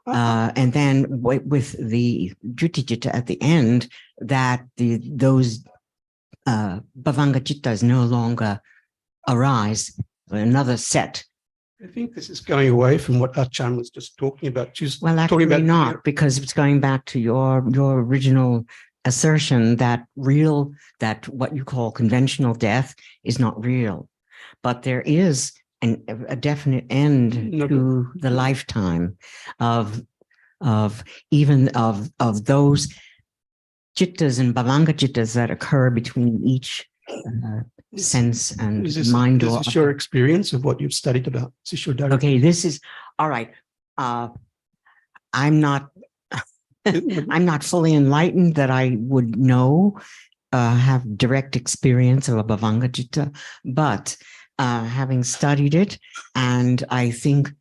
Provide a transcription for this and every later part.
And then with the Juti-citta at the end, that those Bhavanga Cittas no longer arise, another set. I think this is going away from what Achan was just talking about. She's Well, actually talking about not, because it's going back to your original assertion that what you call conventional death is not real, but there is a definite end to the lifetime of those cittas and bhavanga cittas that occur between each sense and mind. This is your experience of what you've studied about. Is this your direct? Okay, this is all right. I'm not fully enlightened that I would know, have direct experience of a bhavanga citta, but having studied it, and I think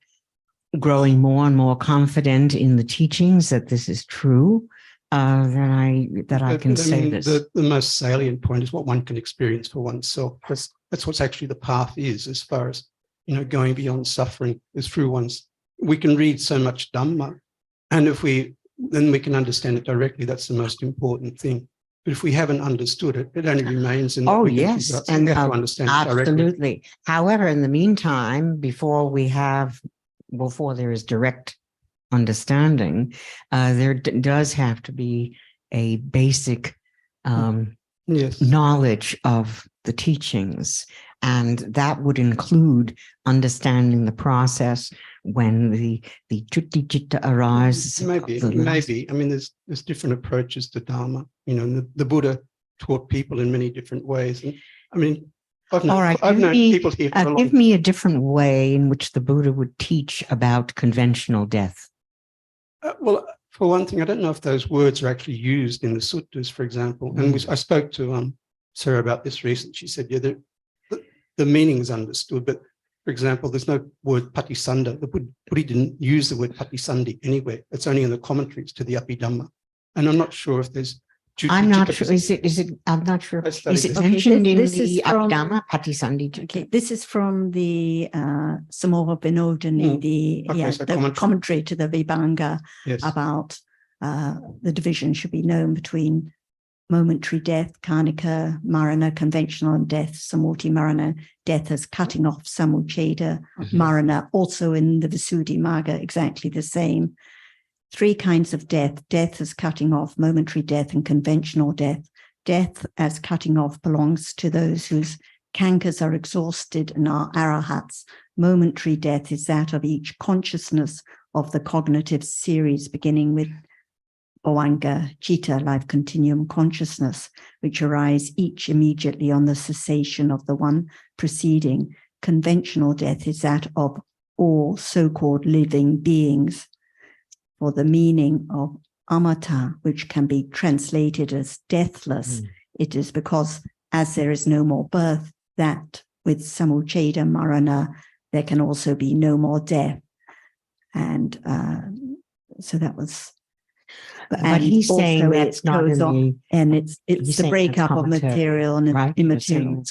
growing more and more confident in the teachings that this is true, that I can say this. The most salient point is what one can experience for oneself. That's what's actually the path is, as far as, going beyond suffering is through we can read so much Dhamma, and then we can understand it directly. That's the most important thing. But if we haven't understood it, it only remains in. Oh, yes, and we have to understand it directly. Absolutely. However, in the meantime, before there is direct understanding, there does have to be a basic knowledge of the teachings, and that would include understanding the process when the Juti Citta arises. Maybe. I mean, there's different approaches to Dharma. The Buddha taught people in many different ways. And I mean, I've known people here for a long time. Give me a different way in which the Buddha would teach about conventional death. Well, for one thing, I don't know if those words are actually used in the suttas, for example. And I spoke to Sarah about this recently. She said, yeah, the meaning is understood, but for example, there's no word patisanda. The Buddha didn't use the word patisandi anywhere. It's only in the commentaries to the Abhidhamma. And I'm not sure if there's. I'm not sure. I'm not sure. Is it mentioned in the Abhidhamma, patisandi? Okay, this is from the Samora Vinodani, the commentary to the Vibhanga, about the division should be known between momentary death, karnika marana, conventional death, samurti marana, death as cutting off, samucheda marana, also in the Visuddhimagga, exactly the same. 3 kinds of death: death as cutting off, momentary death, and conventional death. Death as cutting off belongs to those whose cankas are exhausted and are arahats. Momentary death is that of each consciousness of the cognitive series, beginning with Bhavanga Citta, life continuum consciousness, which arise each immediately on the cessation of the one preceding. Conventional death is that of all so-called living beings. For the meaning of amata, which can be translated as deathless, it is because as there is no more birth, that with samucheda marana, there can also be no more death. And so that was. But he's saying that's not in the, and it's the breakup of material and immaterial.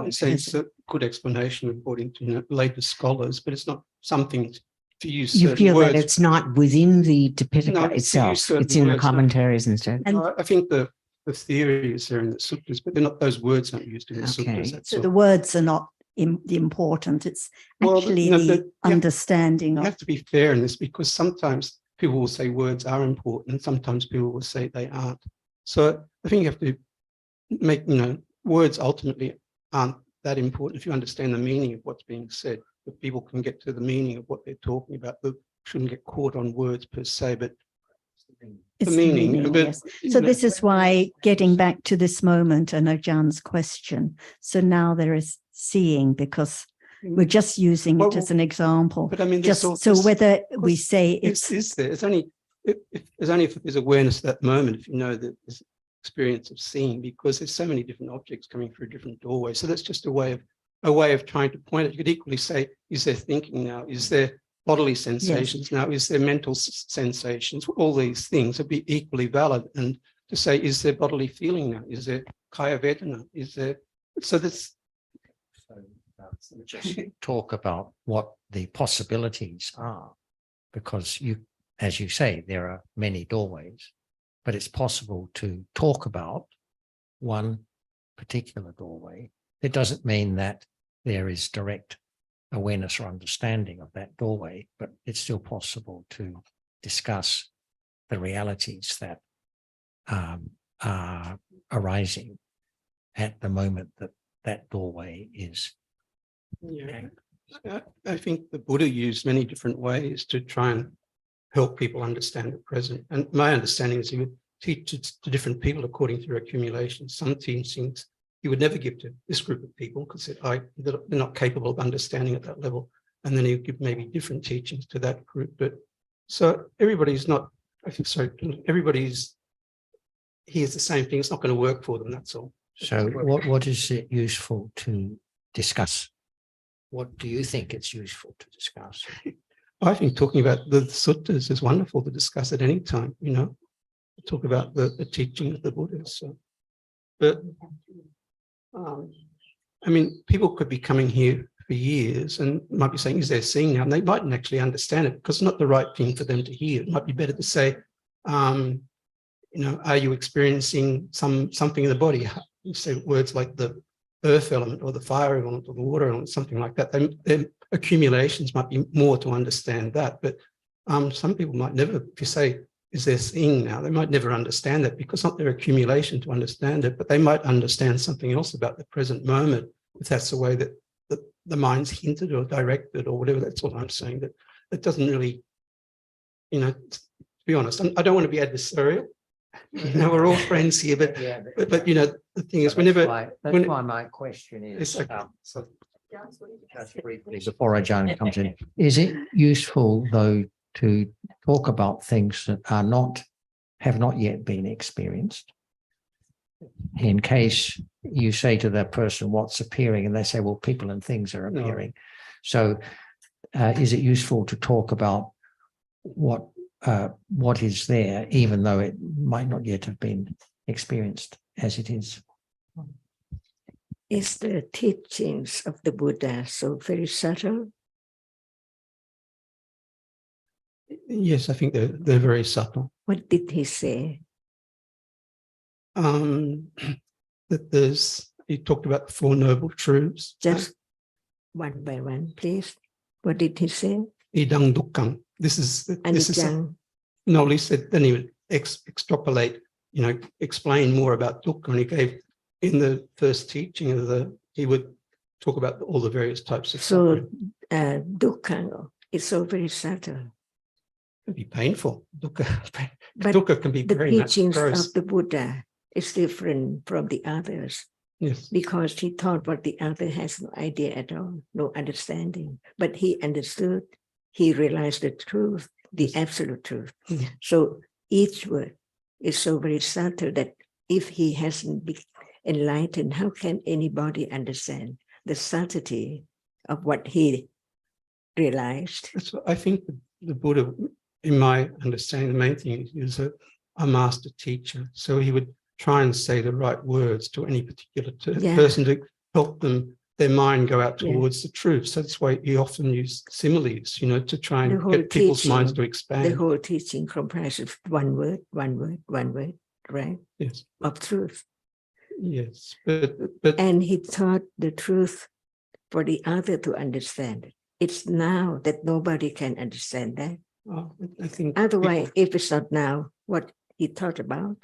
It's a good explanation according to later scholars, but it's not something to use. You feel words. That it's not within the Tipitaka itself; it's in the commentaries instead. And I think the theory is there in the suttas, but those words aren't used in the suttas. So the words are not the important. It's actually the understanding. You have to be fair in this, because sometimes people will say words are important, and sometimes people will say they aren't. So I think you have to make, words ultimately aren't that important if you understand the meaning of what's being said. That people can get to the meaning of what they're talking about. They shouldn't get caught on words per se, but it's the meaning. Yes. So this is why, getting back to this moment and Ajahn's question, so now there is seeing, because we're just using it as an example. But I mean, whether we say it's there. It's only if there's awareness at that moment, if you know that there's experience of seeing, because there's so many different objects coming through different doorways. So that's just a way of trying to point it. You could equally say, is there thinking now? Is there bodily sensations now? Is there mental sensations? All these things would be equally valid. And to say, is there bodily feeling now? Is there kaya vedana? Is there? So that's. Just talk about what the possibilities are, because you as you say, there are many doorways, but it's possible to talk about one particular doorway. It doesn't mean that there is direct awareness or understanding of that doorway, but it's still possible to discuss the realities that are arising at the moment that that doorway is. Yeah, I think the Buddha used many different ways to try and help people understand the present. And my understanding is he would teach it to different people according to their accumulation. Some teachings he would never give to this group of people because they're not capable of understanding at that level. And then he would give maybe different teachings to that group. But so everybody's not, I think so, everybody's hears the same thing. It's not going to work for them, that's all. So what is it useful to discuss? What do you think it's useful to discuss? I think talking about the suttas is wonderful to discuss at any time, you know, talk about the teaching of the Buddha. So, but I mean, people could be coming here for years and might be saying, is there seeing now? And they mightn't actually understand it because it's not the right thing for them to hear. It might be better to say, you know, are you experiencing something in the body? You say words like the earth element or the fire element or the water element, something like that. Their accumulations might be more to understand that. But some people might never, if you say, is there seeing now? They might never understand that because it's not their accumulation to understand it, but they might understand something else about the present moment, if that's the way that the mind's hinted or directed or whatever. That's what I'm saying. That it doesn't really, you know, to be honest, I don't want to be adversarial. You know, we're all friends here, but Yeah, but you know, the thing is, that's why my question is, just briefly before Ajahn comes in, is it useful though to talk about things that have not yet been experienced? In case you say to that person, what's appearing? And they say, well, people and things are appearing. No. So is it useful to talk about what is there, even though it might not yet have been experienced as it is? Is the teachings of the Buddha so very subtle? Yes, I think they're very subtle. What did he say? That he talked about the Four Noble Truths. Just one by one, please. What did he say? Idang dukkang. This is no, he said, then he would extrapolate, you know, explain more about dukkha. And he gave, in the first teaching of he would talk about all the various types of suffering. So dukkha is so very subtle. It can be painful. Dukkha can be very much the teachings gross. of the Buddha is different from the others. Yes. Because he thought what the other has no idea at all, no understanding. But he understood, he realized the truth, the absolute truth. Mm-hmm. So each word is so very subtle that if he hasn't been enlightened, how can anybody understand the subtlety of what he realized? That's what I think the Buddha, in my understanding, the main thing is a master teacher. So he would try and say the right words to any particular person to help them, their mind go out towards the truth. So that's why he often used similes, you know, to try and get people's minds to expand. The whole teaching comprises one word, right? Yes. Of truth. Yes. But and he taught the truth for the other to understand it. It's now that nobody can understand that. I think otherwise, if it's not now, what he taught about.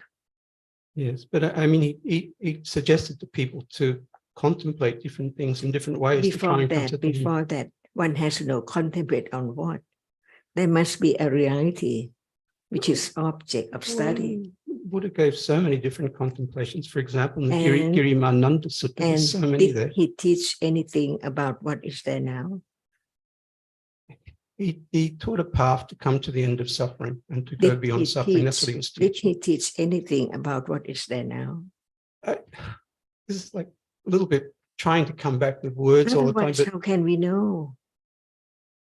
Yes, but I mean, he suggested to people to contemplate different things in different ways. Before that, one has to know, contemplate on what? There must be a reality, which is object of study. Buddha gave so many different contemplations. For example, in the Girimananda Sutta, there's so many there. Did he teach anything about what is there now? He taught a path to come to the end of suffering and to go beyond suffering. That's what he was teaching. Did he teach anything about what is there now? This is like a little bit trying to come back with words all the time. But how can we know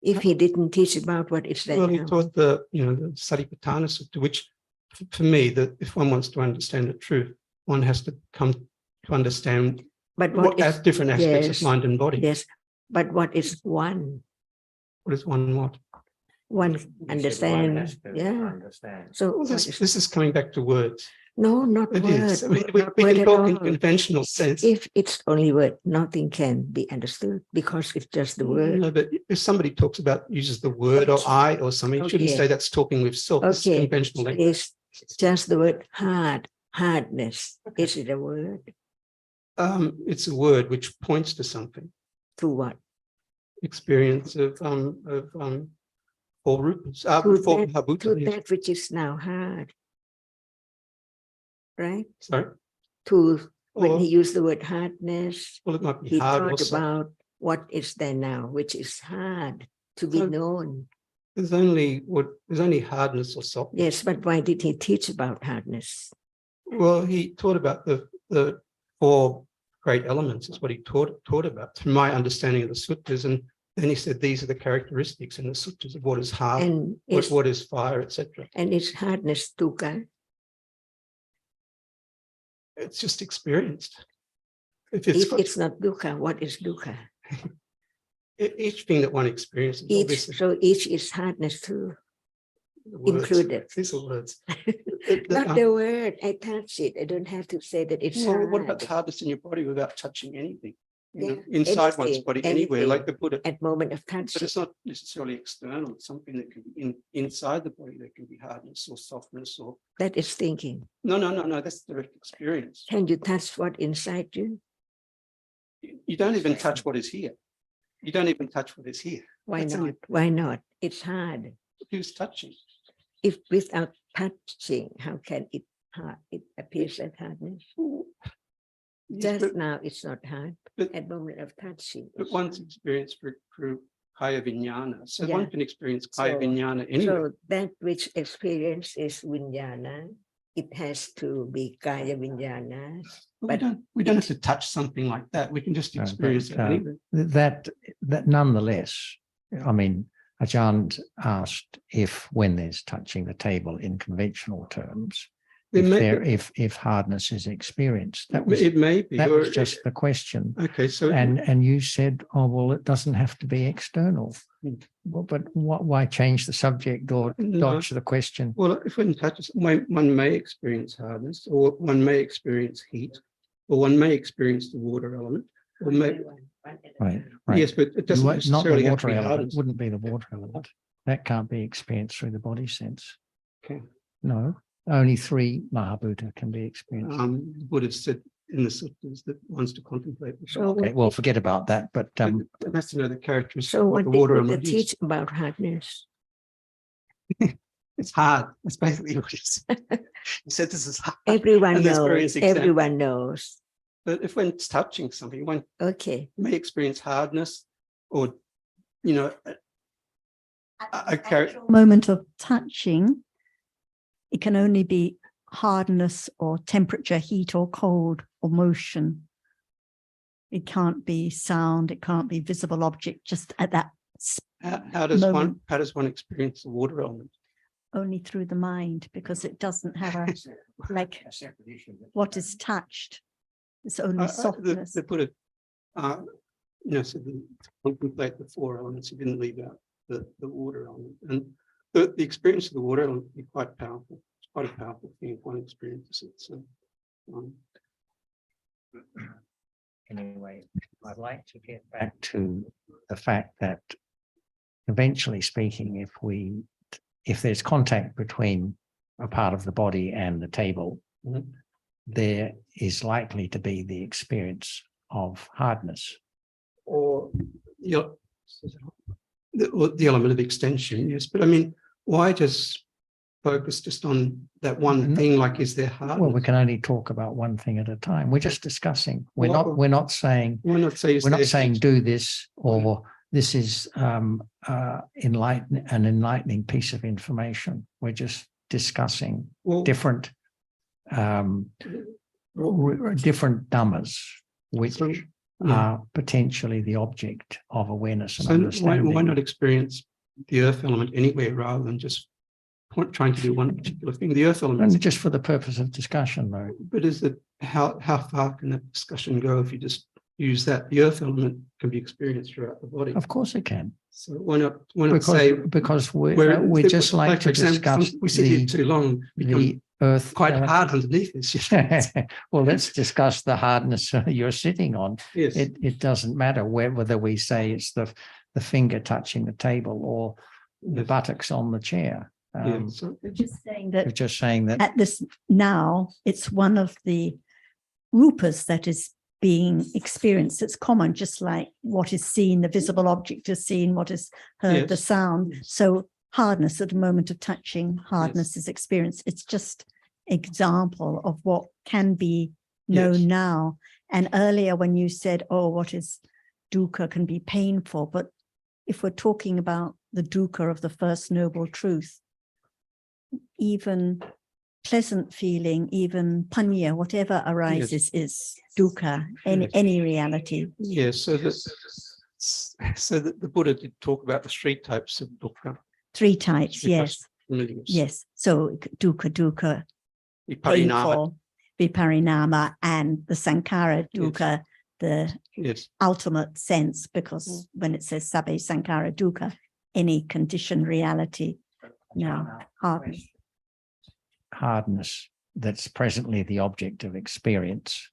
if he didn't teach about what is there now? Well, he taught the Satipatthana Sutta, which for me, that if one wants to understand the truth, one has to come to understand different aspects of mind and body. Yes, but what is one? What is one what? one understand. Yeah. So Well, this is coming back to words. no, not It word. is. I mean, we Not can word at talk in all. conventional sense. If it's only word, nothing can be understood because it's just the word. No, but if somebody talks about uses the word or I or something, you shouldn't Okay. say that's talking with self. This is Okay, conventional language. it's just the word hardness. Is it a word? It's a word which points to something. To what? Experience of four rupas, To four that, Mahabhuta, to yes. that which is now hard. Right? Sorry. To when Or- he used the word hardness, Well, it might be he hard thought also. about what is there now, which is hard to be So- known. There's only hardness or softness. Yes, but why did he teach about hardness? Well, he taught about the four great elements. Is what he taught about, from my understanding of the suttas. And then he said these are the characteristics in the suttas of what is hard, And what is fire, etc. and is hardness dukkha? It's just experienced. If If it's not dukkha, what is dukkha? each thing that one experiences, obviously, So each is hardness too, the words, included. these are words. Not the word. I touch it. I don't have to say that it's Well, hard. what about the hardness in your body without touching anything? You know, Yeah, inside one's anything, body, anywhere, anything. like the Buddha. At moment of But touch? it's not necessarily external. It's something that can be inside the body. That can be hardness or softness or That is thinking. no. That's direct experience. Can you touch what inside you? You don't even touch what is here. You don't even touch what is here. Why That's not? only- Why not? It's hard. Who's touching? If without touching, how can it hard? It appears as hardness. Yes, Just now, it's not hard. but- At moment of touching. but it's one's hard. experience through kaya vinyana. So Yeah. one can experience kaya So- vinyana anywhere. So that which experience is vinyana, it has to be kaya vinyana. But we don't have to touch something like that. We can just No, experience but, it anywhere. that nonetheless, I mean, Ajahn asked if when there's touching the table in conventional terms, if hardness is experienced. That was It may be. that or was just the question. okay. So And you said, oh well, it doesn't have to be external. Hmm. Well, but why change the subject or No. dodge the question? well, if one touches, one may experience hardness, or one may experience heat, or one may experience the water element, or may, Right. yes, but it doesn't Not necessarily the have to water be element. hardness. It wouldn't be the water element. That can't be experienced through the body sense. Okay. No, only 3 Mahabhuta can be experienced. The Buddha said in the suttas that one's to contemplate. The So Okay, well, forget about that. But one has to know the characteristics So of what the did water Buddha element is. teach about hardness? It's hard. That's basically what he said. He said this is hard. Everyone And there's knows. various examples. Everyone knows. But if one's touching something, one Okay. may experience hardness, or you know, a character. Moment of touching, it can only be hardness or temperature, heat or cold or motion. It can't be sound. It can't be visible object. Just at that How does moment. one experience the water element? only through the mind, because it doesn't have a like what is touched. It's only softness. The Buddha, said to contemplate the 4 elements. He didn't leave out the water element, and the experience of the water element can be quite powerful. It's quite a powerful thing if one experiences it. So, Anyway, I'd like to get back to the fact that eventually speaking, if there's contact between a part of the body and the table, Mhm. there is likely to be the experience of hardness. or the element of extension, yes. But I mean, why just focus just on that one thing? Like, is there hardness? Well, we can only talk about one thing at a time. We're just discussing. We're Well, not saying Why not say? we're not saying do this or this is an enlightening piece of information. We're just discussing different different dhammas, which are potentially the object of awareness and So understanding. why not experience the earth element anywhere rather than just trying to do one particular thing? The earth element, And just for the purpose of discussion, though. but is it how far can that discussion go if you just use that? The earth element can be experienced throughout the body. Of course it can. So why not say because we just like for to example, discuss we sit here too long, become the earth quite hard underneath this. well, let's discuss the hardness you're sitting on. Yes. It doesn't matter whether we say it's the finger touching the table or the Yes. buttocks on the chair. Yeah. So, Just saying We're that just saying that at this now, it's one of the rupas that is being experienced. It's common, just like what is seen, the visible object is seen, what is heard, the Yes. sound. Yes. So hardness at the moment of touching, hardness is experienced. It's just example of what can be known Yes. now. And earlier when you said, oh, what is dukkha can be painful, but if we're talking about the dukkha of the first noble truth, even pleasant feeling, even panya, whatever arises is dukkha, any reality. yes. So that the Buddha did talk about the 3 types of dukkha. 3 types, yes. Familiar with. Yes. So dukkha, Viparinama. painful, viparinama, and the sankhara dukkha, the Yes. ultimate sense, because when it says sabbe sankhara dukkha, any conditioned reality, no, hardness that's presently the object of experience.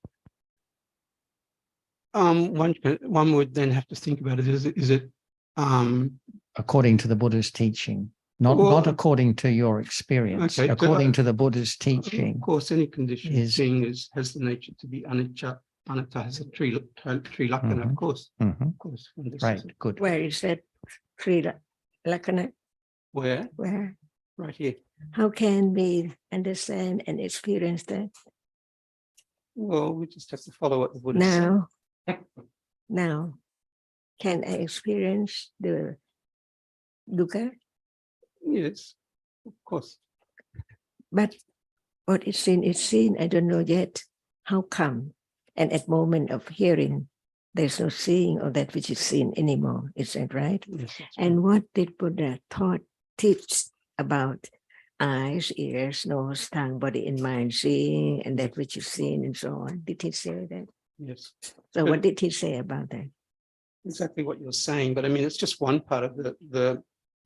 One would then have to think about it. Is it According to the Buddha's teaching, not according to your experience. Okay, according to the Buddha's teaching. Of course, any condition is- being has the nature to be anicca. Anatta has a three lakkhana, of course. Mhm. Of course. And this Right, is good. Where is that three lakkhana? where? Where? Right here. How can we understand and experience that? Well, we just have to follow what the Buddha said. Now, can I experience the dukkha? Yes, of course. But what is seen, I don't know yet. How come? And at moment of hearing, there's no seeing of that which is seen anymore. Is that right? Yes, that's right. And what did Buddha teach about eyes, ears, nose, tongue, body, and mind, seeing, and that which is seen, and so on? Did he say that? Yes. So what did he say about that? Exactly what you're saying, but I mean, it's just one part of the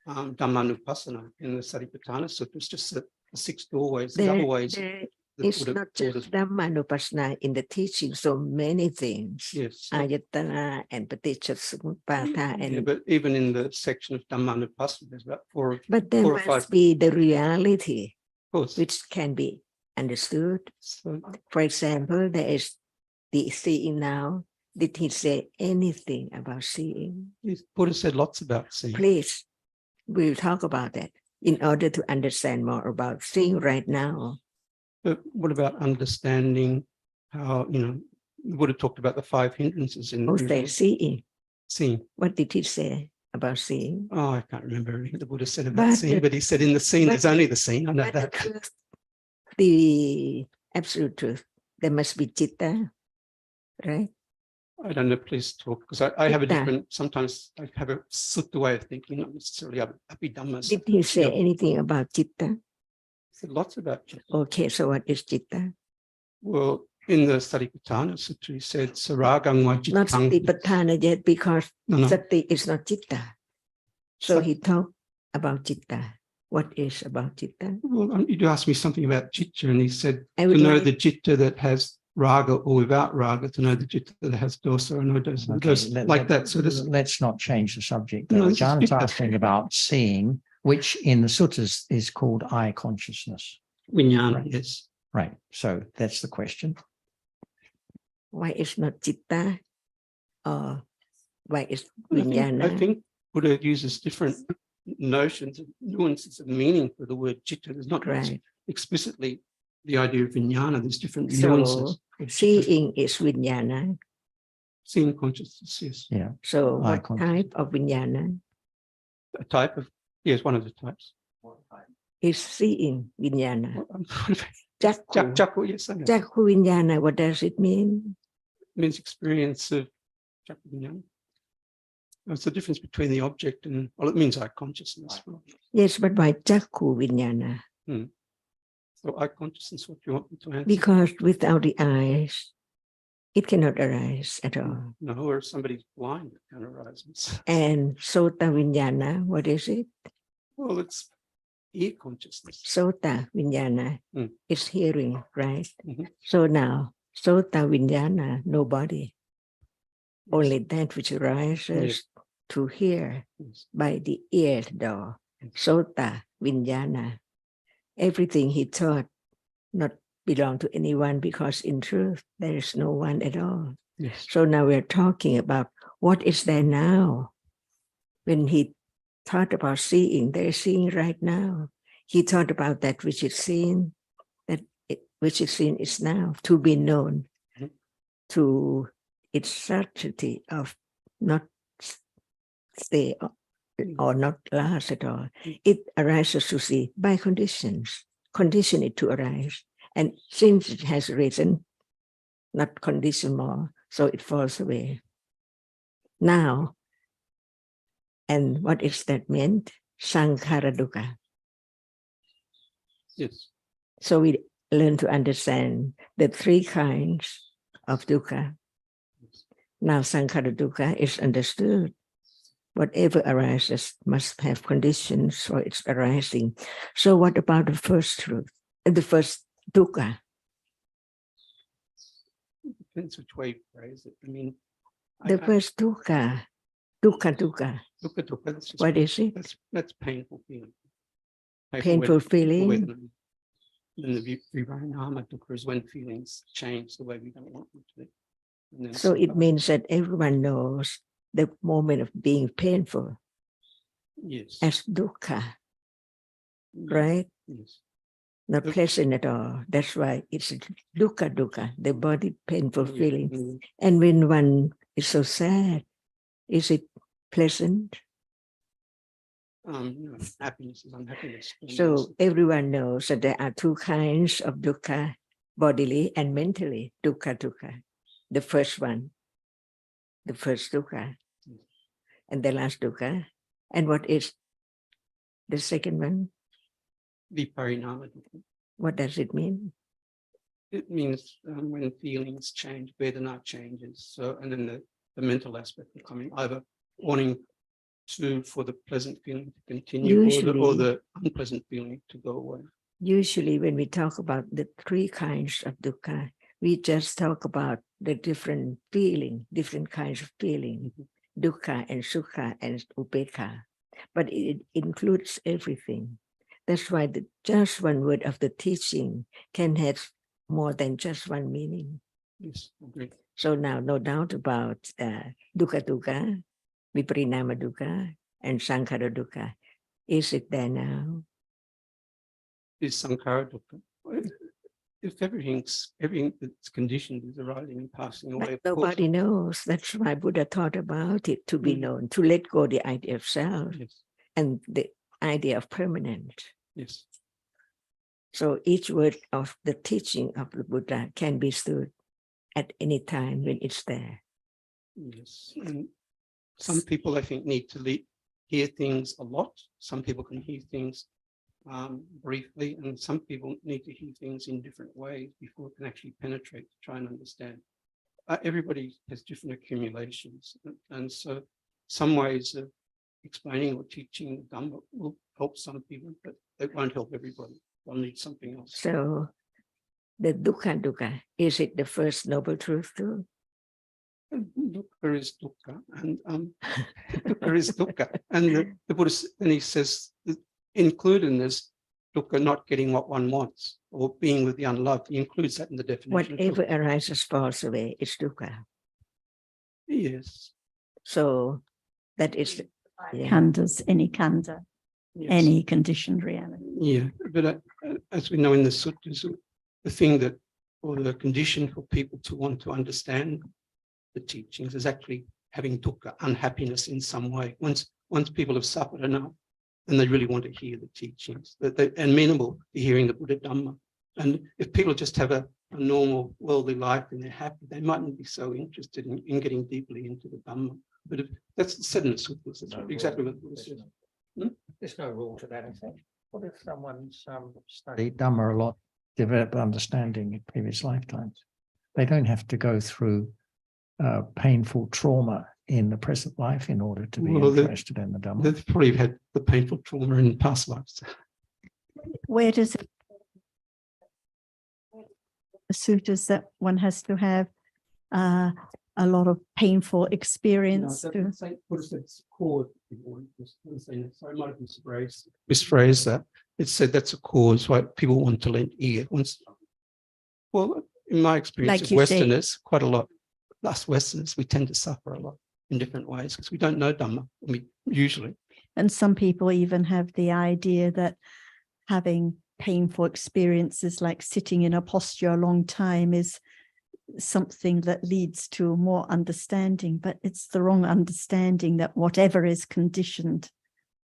Dhammanupassana in the Satipatthana Sutta. It's just the 6 doorways, the other ways. It's not just Dhammanupassana in the teaching, so many things. Yes. Ayatana and Paticcasamuppada and But even in the section of Dhammanupassana, there's about 4 but there 4 or must 5. be the reality Of course. which can be understood. So, For example, there is the seeing now. Did he say anything about seeing? Buddha said lots about seeing. Please, we'll talk about that in order to understand more about seeing right now. But what about understanding how, the Buddha talked about the 5 hindrances in Who said seeing? seeing. What did he say about seeing? Oh, I can't remember everything the Buddha said about But seeing, the- but he said in the scene, but there's only the scene. I know But the that. truth, the absolute truth, there must be citta, right? I don't know, please talk, because I have a Citta. different, sometimes I have a sutta way of thinking, not necessarily Abhidhamma. Did he say Yeah. anything about citta? Said lots about it. Okay, so what is citta? Well, in the Satipatthana Sutta, he said, Saragang Not Vajitang. satipatthana yet, because No. sati is not citta. So Sat- he talked about citta. What is about citta? Well, you do ask me something about chitta, and he said, I to would know like- the chitta that has raga or without raga, to know the chitta that has dosa or no dosa, like that. So this, let's not change the subject. No, Though. this is John's good. asking about seeing, which in the suttas is called eye consciousness. Vijnana, Right. yes. Right. So that's the question. Why is not citta? Or why is I vijnana? think Buddha uses different notions, nuances of meaning for the word chitta. There's not Right. explicitly the idea of vijnana. There's different So nuances. of chitta. seeing is vijnana. Seeing consciousness, yes. Yeah. So Eye what consciousness. type of vijnana A type of, yes, one of the types. is seeing vijnana? What Jakku. Jakku, yes, I know. Jakku vijnana, what does it mean? Means experience of Jakku vijnana. It's the difference between the object and, well, it means eye consciousness. Yes, but why jakku vijnana? So eye consciousness, what do you want me to answer? Because without the eyes, it cannot arise at all. No, or if somebody's blind, it can arise. And Sota Vijnana, what is it? Well, it's ear consciousness. Sota Vijnana is hearing, right? Mhm. So now, Sota Vijnana, no body. Only that which arises to hear by the ear door. Sota Vijnana. Everything he taught not belong to anyone, because in truth there is no one at all. Yes. So now we're talking about what is there now. When he thought about seeing, they're seeing right now. He thought about that which is seen, which is seen is now to be known, to its certainty of not stay or not last at all. It arises to see by conditions, condition it to arise. And since it has risen, not condition more, so it falls away. Now, and what is that meant? Sankhara dukkha. Yes. So we learn to understand the three kinds of dukkha. Now sankhara dukkha is understood. Whatever arises must have conditions for its arising. So what about the first truth? The first dukkha? Depends which way you phrase it. I mean, The first dukkha. Dukkha. What is it? That's painful feeling. Painful feeling. And the Dhamma dukkha is when feelings change the way we don't want them to. So it means that everyone knows the moment of being painful, yes, as dukkha, right? Yes. Not pleasant at all. That's why it's dukkha, the body painful feeling. And when one is so sad, is it pleasant? No, happiness is unhappiness. So everyone knows that there are two kinds of dukkha, bodily and mentally. Dukkha. The first one, the first dukkha, and the last dukkha. And what is the second one? Viparinama dukkha. What does it mean? It means when feelings change, Vedana changes. So, and then the mental aspect of coming, either wanting for the pleasant feeling to continue, or the unpleasant feeling to go away. Usually when we talk about the three kinds of dukkha, we just talk about the different feeling, different kinds of feeling, dukkha and sukha and upekkha, but it includes everything. That's why just one word of the teaching can have more than just one meaning. Yes, agree. So now, no doubt about dukkha, viparinama dukkha, and sankhara dukkha. Is it there now? Is sankhara dukkha? If everything that's conditioned is arising and passing away. But nobody knows. That's why Buddha taught about it, to be known, to let go the idea of self and the idea of permanent. Yes. So each word of the teaching of the Buddha can be stood at any time when it's there. Yes. And some people, I think, need to hear things a lot. Some people can hear things briefly, and some people need to hear things in different ways before it can actually penetrate to try and understand. Everybody has different accumulations, and so some ways of explaining or teaching Dhamma will help some people, but it won't help everybody. They'll need something else. So the dukkha, is it the first noble truth too? Dukkha is dukkha, and dukkha is dukkha. And the Buddha, and he says, included in this dukkha, not getting what one wants or being with the unloved. He includes that in the definition. Whatever arises falls away, it's dukkha. Yes. So that is khandhas, any khandha, any conditioned reality. Yeah, but as we know in the suttas, the thing that, or the condition for people to want to understand the teachings is actually having dukkha, unhappiness in some way. Once people have suffered enough, and they really want to hear the teachings, that they're amenable to hearing the Buddha Dhamma. And if people just have a normal worldly life and they're happy, they mightn't be so interested in getting deeply into the Dhamma. But if that's said in the suttas, that's exactly what the Buddha says. There's no rule to that effect. What if someone's studied Dhamma a lot, developed understanding in previous lifetimes? They don't have to go through painful trauma in the present life in order to be interested in the Dhamma. They've probably had the painful trauma in past lives. Where does it, the sutras that one has to have a lot of painful experience? Sorry, I might have misphrased that. It said that's a cause why people want to lend ear. Well, in my experience Like as you Westerners, quite a lot, us Westerners, we tend to suffer a lot in different ways because we don't know Dhamma, usually. And some people even have the idea that having painful experiences like sitting in a posture a long time is something that leads to more understanding, but it's the wrong understanding that whatever is conditioned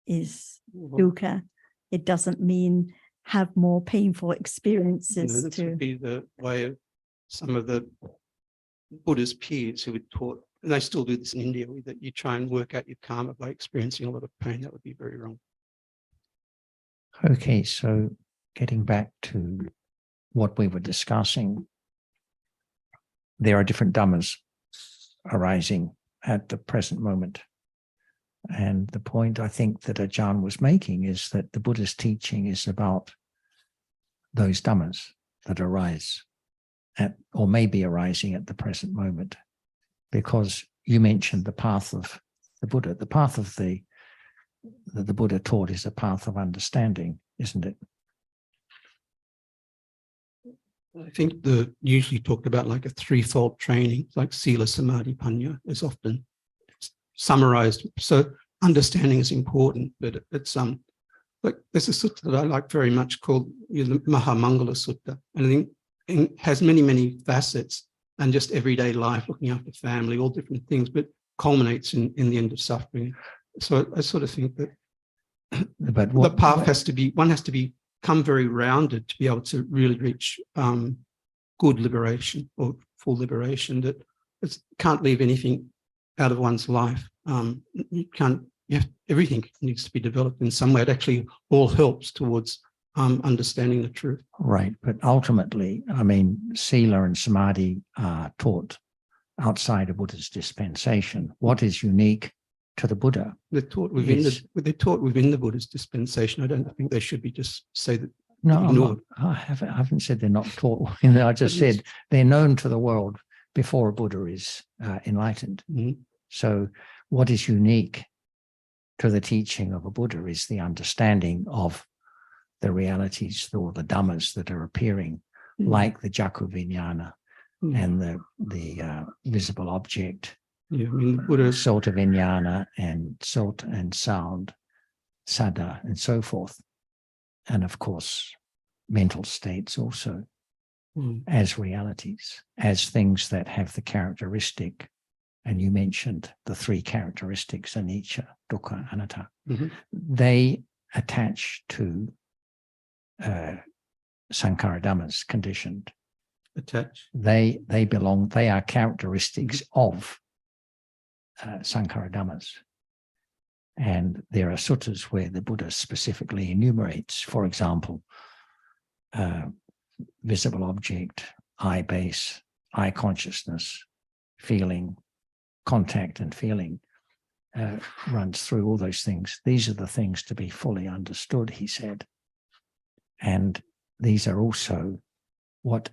is dukkha. It doesn't mean have more painful experiences. This would be the way of some of the Buddha's peers who would taught, and they still do this in India, that you try and work out your karma by experiencing a lot of pain. That would be very wrong. Okay, so getting back to what we were discussing, there are different dhammas arising at the present moment. And the point I think that Ajahn was making is that the Buddha's teaching is about those dhammas that arise at, or may be arising at the present moment. Because you mentioned the path of the Buddha. The path of the Buddha taught is a path of understanding, isn't it? I think usually talked about like a threefold training, like Sila, Samadhi, Panya is often summarized. So understanding is important, but it's like there's a sutta that I like very much called the Mahamangala Sutta, and I think it has many, many facets and just everyday life, looking after family, all different things, but culminates in the end of suffering. So I sort of think that the path has to be, one has to become very rounded to be able to really reach good liberation or full liberation, that it can't leave anything out of one's life. Everything needs to be developed in some way. It actually all helps towards understanding the truth. Right, but ultimately, I mean, Sila and Samadhi are taught outside of Buddha's dispensation. What is unique to the Buddha? They're taught within the Buddha's dispensation. I don't think they should be just say that. No, I haven't said they're not taught. I just said they're known to the world before a Buddha is enlightened. Mm-hmm. So what is unique to the teaching of a Buddha is the understanding of the realities or the dhammas that are appearing, like the Jaku Vijnana and the visible object, Buddha, Sota Vijnana and salt and sound, Sada, and so forth. And of course, mental states also as realities, as things that have the characteristic. And you mentioned the three characteristics, anicca, dukkha, anatta. They attach to sankhara dhammas, conditioned. Attach. They are characteristics of sankhara dhammas. And there are suttas where the Buddha specifically enumerates, for example, visible object, eye base, eye consciousness, feeling, contact and feeling, runs through all those things. These are the things to be fully understood, he said. And these are also what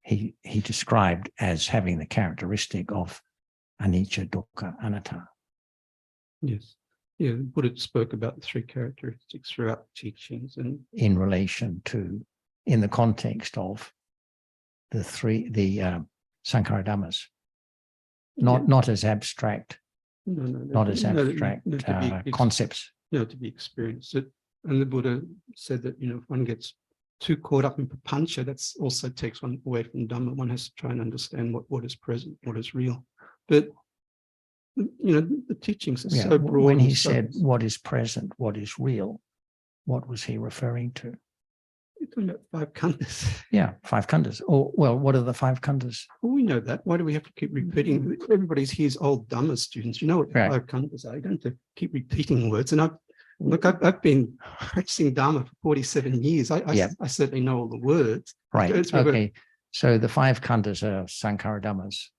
he described as having the characteristic of anicca, dukkha, anatta. Yes. Yeah, the Buddha spoke about the three characteristics throughout the teachings, and in relation to, in the context of the sankhara dhammas, not as abstract, concepts. To be experienced. And the Buddha said that, if one gets too caught up in papancha, that's also takes one away from Dhamma. One has to try and understand what is present, what is real. But the teachings are so broad. When he said what is present, what is real, what was he referring to? You're talking about five khandhas. Yeah, five khandhas. Oh, well, what are the five khandhas? Well, we know that. Why do we have to keep repeating? Everybody's here's old Dhamma students. You know what the five khandhas are. You don't have to keep repeating words. And I've been practicing Dhamma for 47 years. I certainly know all the words. Right. Okay. So the five khandhas are Sankhara Dhammas.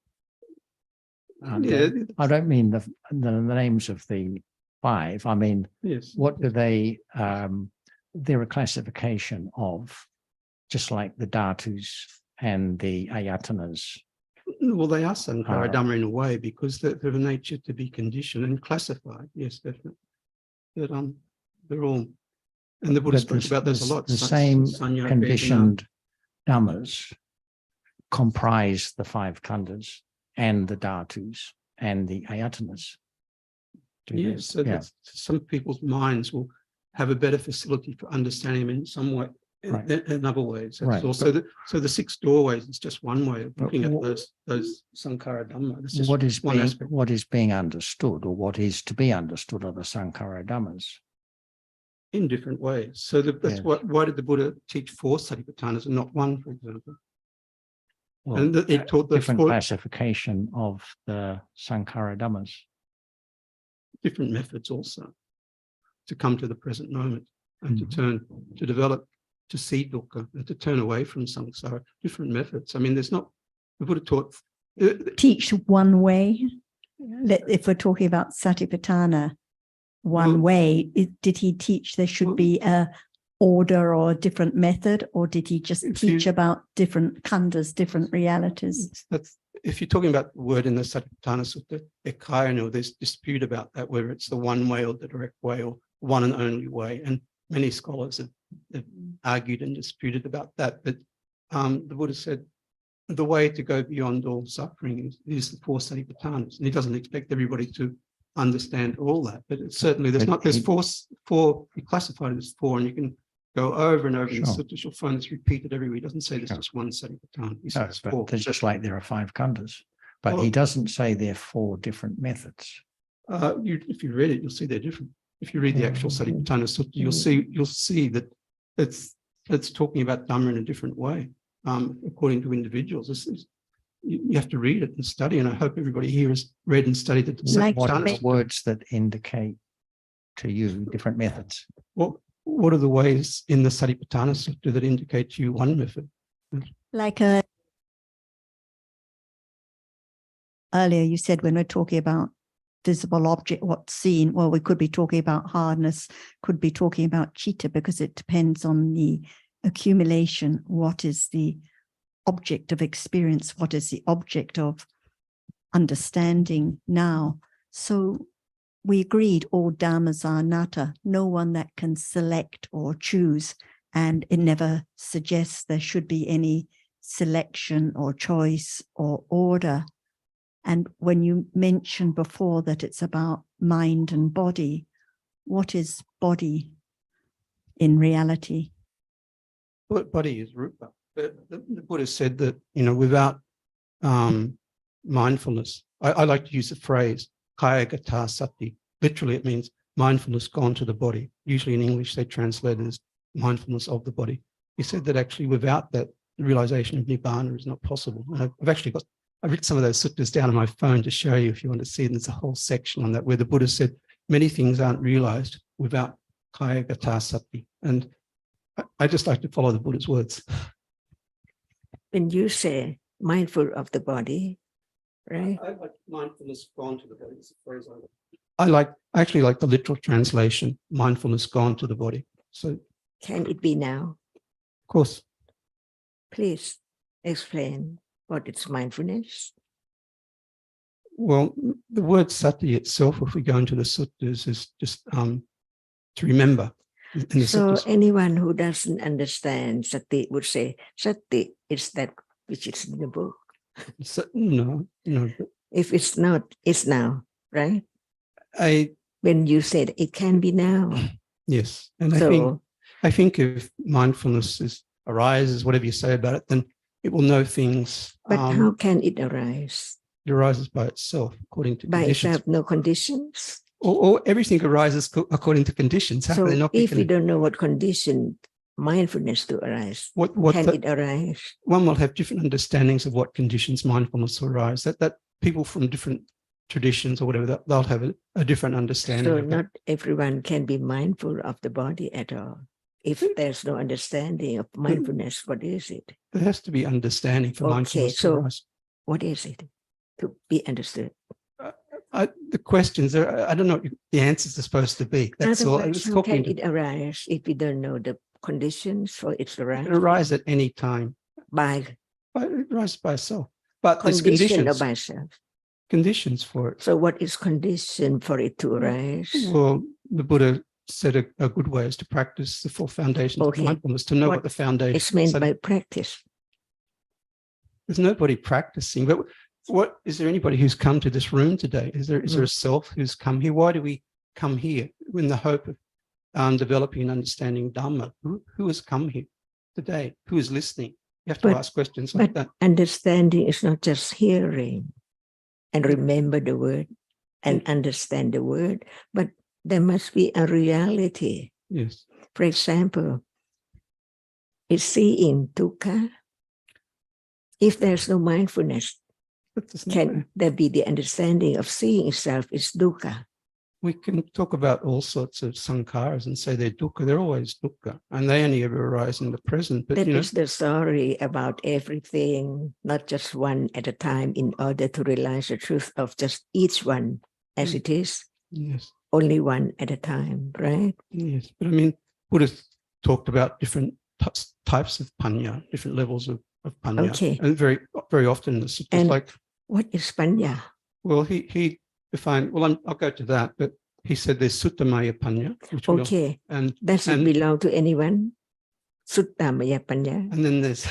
Yeah. I don't mean the names of the five. I mean, Yes. what do they? They're a classification of, just like the dhatus and the ayatanas. Well, they are Sankhara Dhamma in a way because they're of a nature to be conditioned and classified. Yes, definitely. But they're all, and the Buddha spoke about this a lot. The same conditioned dhammas comprise the five khandhas and the dhatus and the ayatanas. Yes, so that some people's minds will have a better facility for understanding them in some way, in other ways. That's also so the six doorways is just one way of looking at those Sankhara Dhamma. That's just what is being understood, or what is to be understood, of the Sankhara Dhammas in different ways. So that's why did the Buddha teach 4 Satipatthanas and not 1, for example? Well, and it taught the different classification of the Sankhara Dhammas. Different methods also to come to the present moment and to develop, to see dukkha and to turn away from samsara. Different methods. I mean, there's not, the Buddha taught. Teach one way. If we're talking about Satipatthana, one way, did he teach there should be a order or a different method, or did he just teach about different khandhas, different realities? If you're talking about the word in the Satipatthana Sutta, ekayano, there's dispute about that, whether it's the one way or the direct way or one and only way. And many scholars have argued and disputed about that. But the Buddha said the way to go beyond all suffering is the 4 Satipatthanas. And he doesn't expect everybody to understand all that. But it's certainly, there's four, he classified it as 4, and you can go over and over in the suttas, you'll find it's repeated everywhere. He doesn't say there's just one Satipatthana. He says 4. There's just like there are 5 khandhas, but he doesn't say there are 4 different methods. If you read it, you'll see they're different. If you read the actual Satipatthana Sutta, you'll see that it's talking about Dhamma in a different way, according to individuals. You have to read it and study, and I hope everybody here has read and studied it. What are the words that indicate to you different methods? What are the ways in the Satipatthana Sutta that indicate to you one method? Like earlier you said, when we're talking about visible object, what's seen, well, we could be talking about hardness, could be talking about chitta, because it depends on the accumulation. What is the object of experience? What is the object of understanding now? So we agreed all dhammas are anatta, no one that can select or choose, and it never suggests there should be any selection or choice or order. And when you mentioned before that it's about mind and body, what is body in reality? What body is rupa? The Buddha said that, without mindfulness, I like to use the phrase kaya gata sati. Literally, it means mindfulness gone to the body. Usually in English, they translate it as mindfulness of the body. He said that actually without that, the realization of nibbana is not possible. And I've written some of those suttas down on my phone to show you if you want to see them. There's a whole section on that where the Buddha said many things aren't realized without kaya gata sati. And I just like to follow the Buddha's words. When you say mindful of the body, right? I like mindfulness gone to the body. It's a phrase I actually like the literal translation, mindfulness gone to the body. So can it be now? Of course. Please explain what is mindfulness. Well, the word sati itself, if we go into the suttas, is just to remember. So anyone who doesn't understand sati would say, sati is that which is in the book. So, no. If it's not, it's now, right? When you said it can be now. Yes. And I think if mindfulness arises, whatever you say about it, then it will know things. But how can it arise? It arises by itself, according to conditions. By itself, no conditions? Or everything arises according to conditions. How so can they not if we don't know what condition mindfulness to arise, can it arise? One will have different understandings of what conditions mindfulness will arise. That people from different traditions or whatever, they'll have a different understanding. So not everyone can be mindful of the body at all. If there's no understanding of mindfulness, what is it? There has to be understanding for mindfulness to so arise. What is it to be understood? The questions are, I don't know what the answers are supposed to be. That's all. I was How talking can it arise if we don't know the conditions for its arise? It arises at any time. It arises by itself. But there's condition conditions. by itself. Conditions for it. So what is condition for it to arise? Well, the Buddha said a good way is to practice the full foundations of mindfulness, to know what the foundation is. It's meant by practice. There's nobody practicing, but is there anybody who's come to this room today? Is there a self who's come here? Why do we come here in the hope of developing and understanding Dhamma? Who has come here today? Who is listening? You have to ask questions like that. Understanding is not just hearing and remember the word and understand the word, but there must be a reality. Yes. For example, is seeing dukkha? If there's no mindfulness, can there be the understanding of seeing itself is dukkha? We can talk about all sorts of sankharas and say they're dukkha. They're always dukkha, and they only ever arise in the present. But that is the story about everything, not just one at a time, in order to realize the truth of just each one as it is. Yes. Only one at a time, right? Yes. But I mean, Buddha talked about different types of panya, different levels of panya. Okay. And very, very often in the suttas, And like, what is panya? well, he defined, well, I'll go to that, but he said there's Suttamaya Panya. Okay. And does it belong to anyone? Suttamaya Panya? And then there's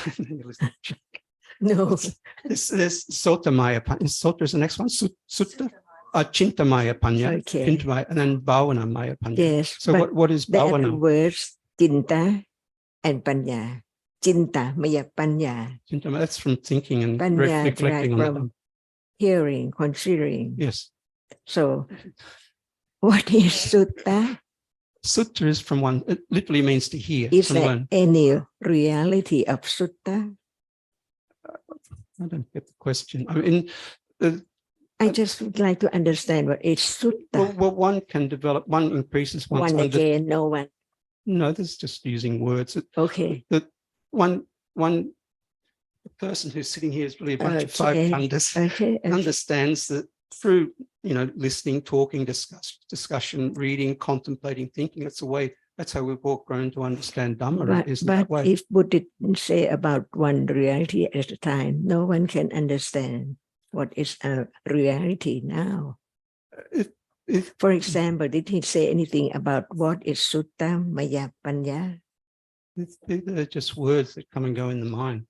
no. There's Sotamaya Panya. Sota is the next one. Sutta. Chintamaya Panya. Okay. Chintamaya, and then Bhavanamaya Panya. Yes. So what is Bhavana? The words Cinta and Panya. Cinta Maya Panya. Chintamaya, that's from thinking and Panya, reflecting on them. Hearing, considering. Yes. So, what is sutta? Sutta is from one, it literally means to hear. Is there any reality of sutta? I don't get the question. I mean, I just would like to understand what is sutta. Well, one can develop, one increases one's one again, no one. No, this is just using words. Okay. The person who's sitting here is really a bunch of five khandhas. Understands that through, listening, talking, discussion, reading, contemplating, thinking, that's how we've all grown to understand Dhamma. But if Buddha didn't say about one reality at a time, no one can understand what is a reality now. For example, did he say anything about what is sutta, maya, panya? They're just words that come and go in the mind.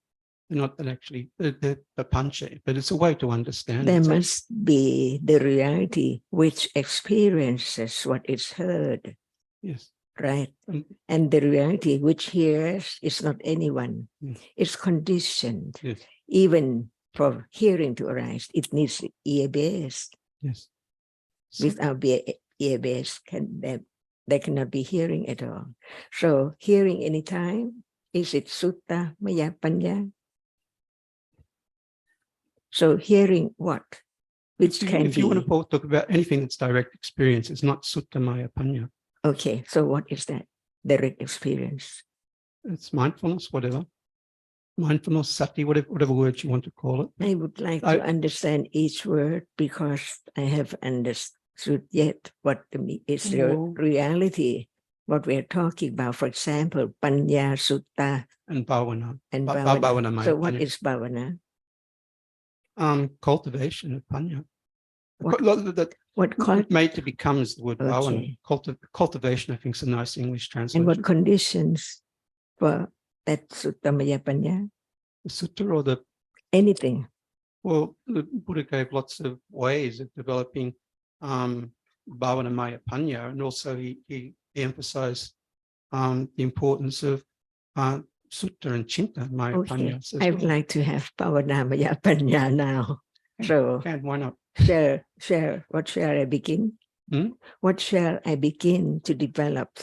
They're not that actually, they're pancha, but it's a way to understand. There must be the reality which experiences what is heard. Yes. Right. And the reality which hears is not anyone. Yes. It's conditioned. Yes. Even for hearing to arise, it needs ear-based. Yes. Without ear-based, there cannot be hearing at all. So hearing anytime, is it sutta, maya, panya? So hearing what? Which if you want to talk about anything that's direct experience, it's not sutta, maya, panya. Okay, so what is that? Direct experience. It's mindfulness, whatever. Mindfulness, sati, whatever words you want to call it. I would like to understand each word because I have understood yet what is the reality, what we're talking about. For example, panya, sutta, and bhavana. And bhavana. So what panya. Is bhavana? Cultivation of panya. What made to become is the word bhavana. Cultivation, I think, is a nice English translation. And what conditions for that sutta, maya, panya? The sutta or the anything? Well, the Buddha gave lots of ways of developing bhavana, maya, panya, and also he emphasized the importance of sutta and chinta, maya, panya. I would like to have bhavana, maya, panya now. So, why not? Share. What shall I begin? What shall I begin to develop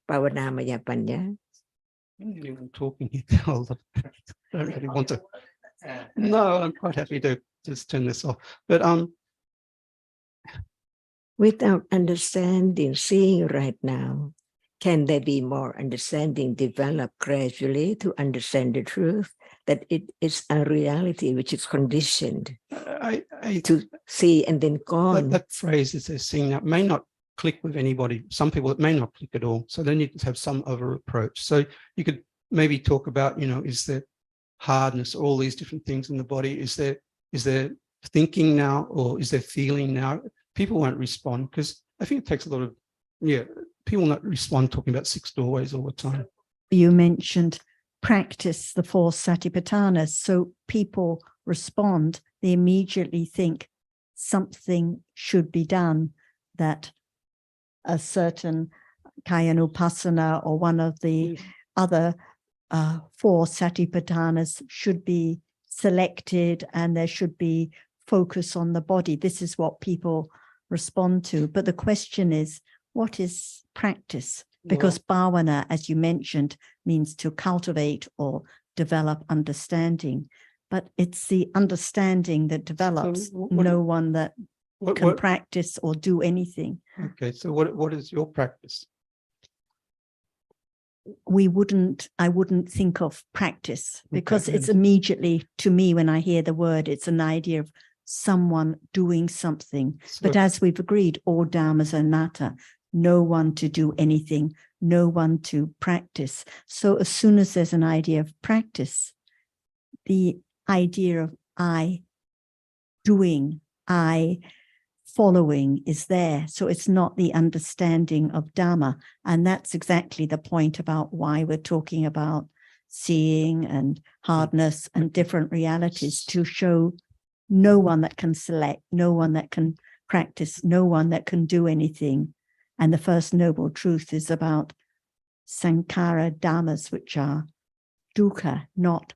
bhavana, maya, panya? I'm not even talking here. I don't really want to. No, I'm quite happy to just turn this off. But without understanding, seeing right now, can there be more understanding developed gradually to understand the truth, that it is a reality which is conditioned to see and then gone? That phrase is seeing that may not click with anybody. Some people it may not click at all. So they need to have some other approach. So you could maybe talk about, is there hardness, all these different things in the body? Is there thinking now, or is there feeling now? People won't respond because I think it takes a lot of, people not respond talking about 6 doorways all the time. You mentioned practice the 4 satipatthanas. So people respond, they immediately think something should be done, that a certain kayanupassana or one of the other 4 satipatthanas should be selected, and there should be focus on the body. This is what people respond to. But the question is, what is practice? Because bhavana, as you mentioned, means to cultivate or develop understanding. But it's the understanding that develops, no one that can practice or do anything. Okay, so what is your practice? I wouldn't think of practice, because it's immediately, to me, when I hear the word, it's an idea of someone doing something. But as we've agreed, all dharmas are anatta, no one to do anything, no one to practice. So as soon as there's an idea of practice, the idea of I doing, I following is there. So it's not the understanding of Dhamma. And that's exactly the point about why we're talking about seeing and hardness and different realities, to show no one that can select, no one that can practice, no one that can do anything. And the first noble truth is about sankhara dhammas, which are dukkha, not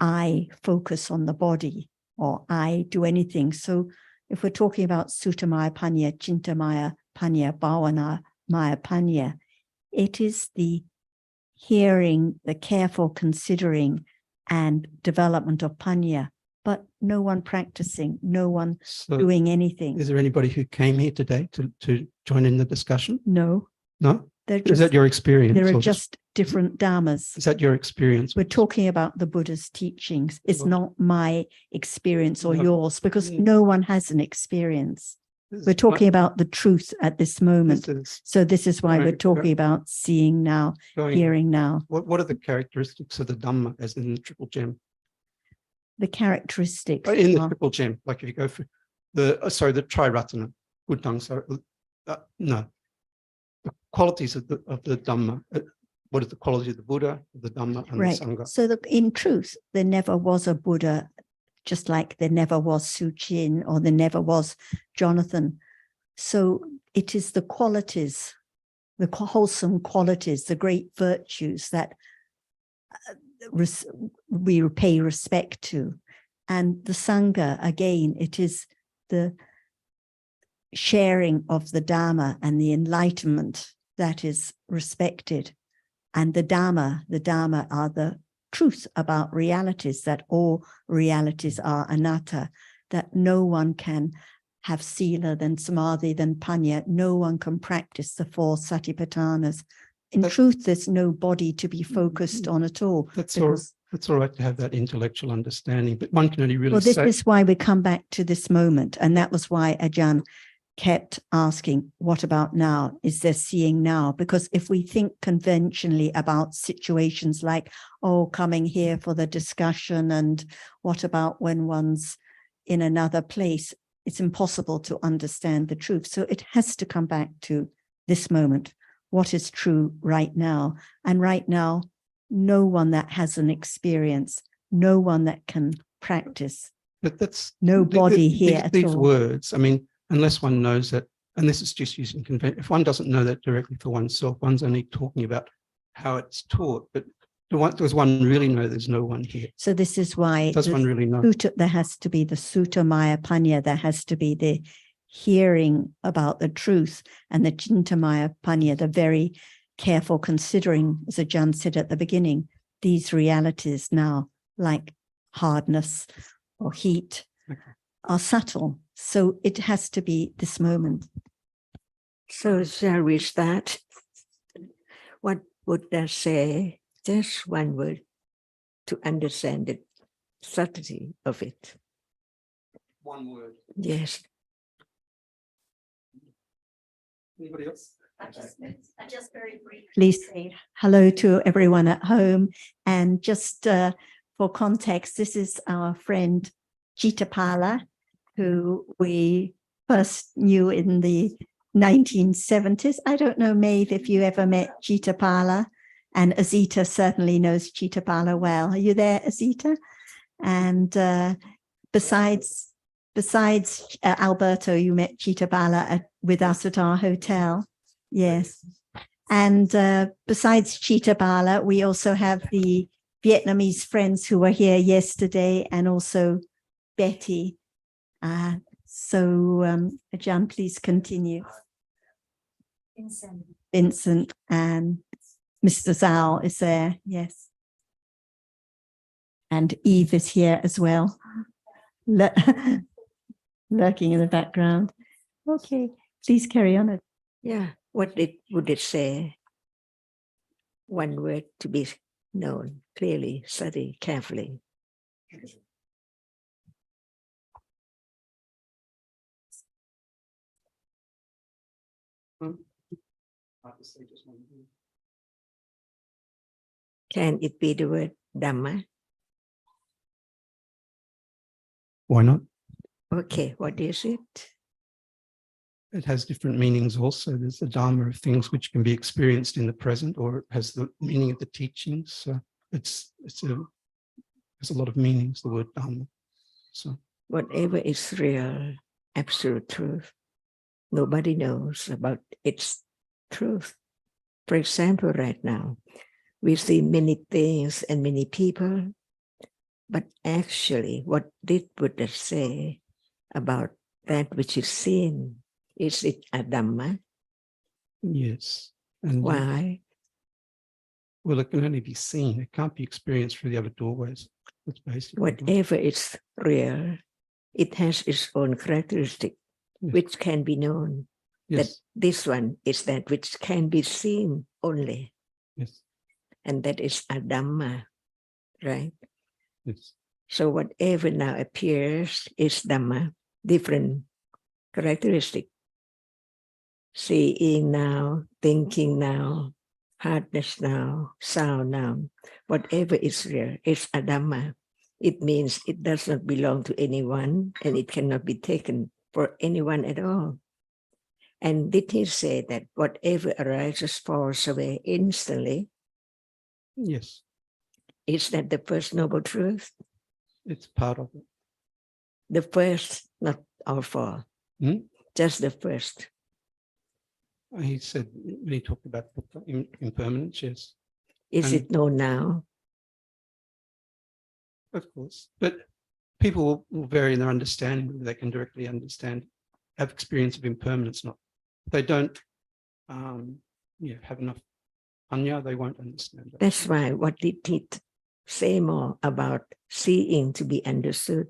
I focus on the body or I do anything. So if we're talking about Suttamaya Panya, Chintamaya Panya, Bhavana Maya Panya, it is the hearing, the careful considering and development of Panya, but no one practicing, no one doing anything. Is there anybody who came here today to join in the discussion? No. No? Is that your experience? There are just different dhammas. Is that your experience? We're talking about the Buddha's teachings. It's not my experience or yours, because no one has an experience. We're talking about the truth at this moment. So this is why we're talking about seeing now, hearing now. What are the characteristics of the Dhamma as in the Triple Gem? The characteristics in the Triple Gem, like if you go for the Triratana, no. The qualities of the Dhamma. What is the quality of the Buddha, the Dhamma, and the Sangha? So in truth, there never was a Buddha, just like there never was Suchin or there never was Jonathan. So it is the qualities, the wholesome qualities, the great virtues that we pay respect to. And the Sangha, again, it is the sharing of the Dhamma and the enlightenment that is respected. And the Dhamma are the truth about realities, that all realities are anatta, that no one can have sila, then samadhi, then panya. No one can practice the 4 satipatthanas. In truth, there's no body to be focused on at all. That's all right to have that intellectual understanding, but one can only really this is why we come back to this moment. And that was why Ajahn kept asking, what about now? Is there seeing now? Because if we think conventionally about situations like, coming here for the discussion, and what about when one's in another place, it's impossible to understand the truth. So it has to come back to this moment. What is true right now? And right now, no one that has an experience, no one that can practice, but that's no body here at all. These words, I mean, unless one knows that, and this is just using convention, if one doesn't know that directly for oneself, one's only talking about how it's taught, but does one really know there's no one here? So this is why does one really know? There has to be the Suttamaya Panya, there has to be the hearing about the truth, and the Chintamaya Panya, the very careful considering, as Ajahn said at the beginning, these realities now, like hardness or heat, are subtle. So it has to be this moment. So shall we start? What would that say? Just one word to understand the subtlety of it. One word. Yes. Anybody else? I just very briefly say hello to everyone at home. And just for context, this is our friend Jitapala, who we first knew in the 1970s. I don't know, Maeve, if you ever met Jitapala, and Azita certainly knows Jitapala well. Are you there, Azita? And besides Alberto, you met Jitapala with us at our hotel. Yes. And besides Jitapala, we also have the Vietnamese friends who were here yesterday, and also Betty. Jan, please continue. Vincent and Mr. Zhao is there, yes. And Eve is here as well, lurking in the background. Okay, please carry on. Yeah. What would it say? One word to be known clearly, study carefully. Can it be the word Dhamma? Why not? Okay, what is it? It has different meanings also. There's the Dharma of things which can be experienced in the present, or it has the meaning of the teachings. So it's a lot of meanings, the word Dharma. So Whatever is real, absolute truth, nobody knows about its truth. For example, right now, we see many things and many people, but actually, what did Buddha say about that which is seen? Is it a Dhamma? yes. And Why? well, it can only be seen. It can't be experienced through the other doorways. That's basically Whatever is real, it has its own characteristic, yes. which can be known. Yes. That this one is that which can be seen only. Yes. And that is a Dhamma, right? Yes. So whatever now appears is Dhamma, different characteristic. Seeing now, thinking now, hardness now, sound now, whatever is real is a Dhamma. It means it does not belong to anyone, and it cannot be taken for anyone at all. And did he say that whatever arises falls away instantly? Yes. Is that the first noble truth? It's part of it. The first, not all four, just the first. He said, when he talked about impermanence, yes. Is it known now? Of course. But people will vary in their understanding, whether they can directly understand, have experience of impermanence, not. If they don't have enough anya, they won't understand that. That's why, what did he say more about seeing to be understood?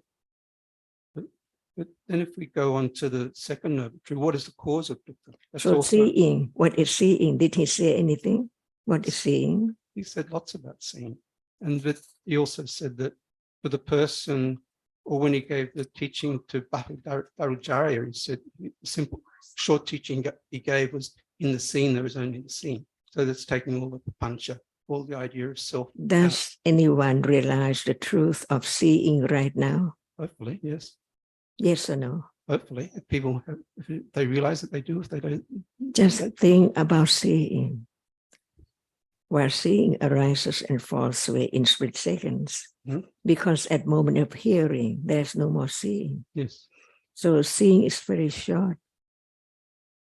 But then if we go on to the second noble truth, what is the cause of dukkha? So seeing, what is seeing? Did he say anything? What is seeing? He said lots about seeing. And that he also said that for the person, or when he gave the teaching to Bhattacharya, he said the simple, short teaching he gave was, in the seen, there is only the seen. So that's taking all the papancha, all the idea of self. Does anyone realize the truth of seeing right now? Hopefully, yes. Yes or no? Hopefully, if people have, if they realize that they do, if they don't. Just think about seeing. Where seeing arises and falls away in split seconds. Because at moment of hearing, there's no more seeing. Yes. So seeing is very short.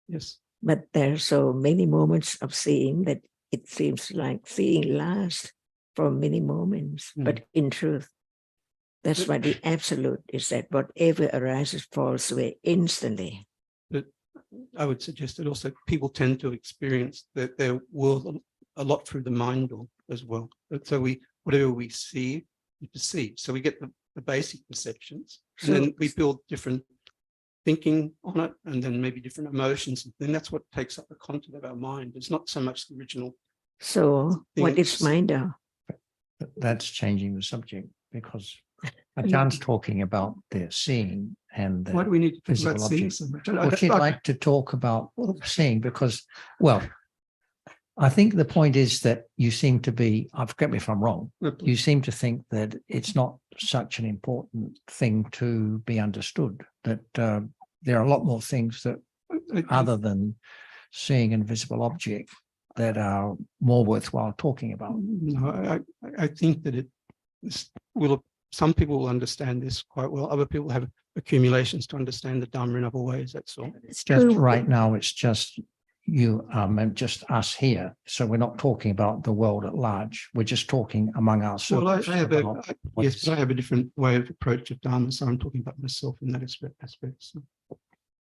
Yes. But there are so many moments of seeing that it seems like seeing lasts for many moments. But in truth, that's why the absolute is that whatever arises falls away instantly. But I would suggest that also people tend to experience their world a lot through the mind as well. So whatever we see, we perceive. So we get the basic perceptions, and then we build different thinking on it, and then maybe different emotions. And then that's what takes up the content of our mind. It's not so much the original So what is mind? But that's changing the subject because Ajahn talking about the seeing and Why do we need to talk physical about seeing objects. so much? Well, she'd like to talk about seeing because, well, I think the point is that you seem to be, forget me if I'm wrong, you seem to think that it's not such an important thing to be understood, that there are a lot more things that other than seeing an invisible object that are more worthwhile talking about. No, I think that some people will understand this quite well. Other people have accumulations to understand the Dhamma in other ways, that's all. It's Just true. right now, it's just you and just us here. So we're not talking about the world at large. We're just talking among ourselves. Well, I have but I have a different way of approach of Dhamma, so I'm talking about myself in that aspect.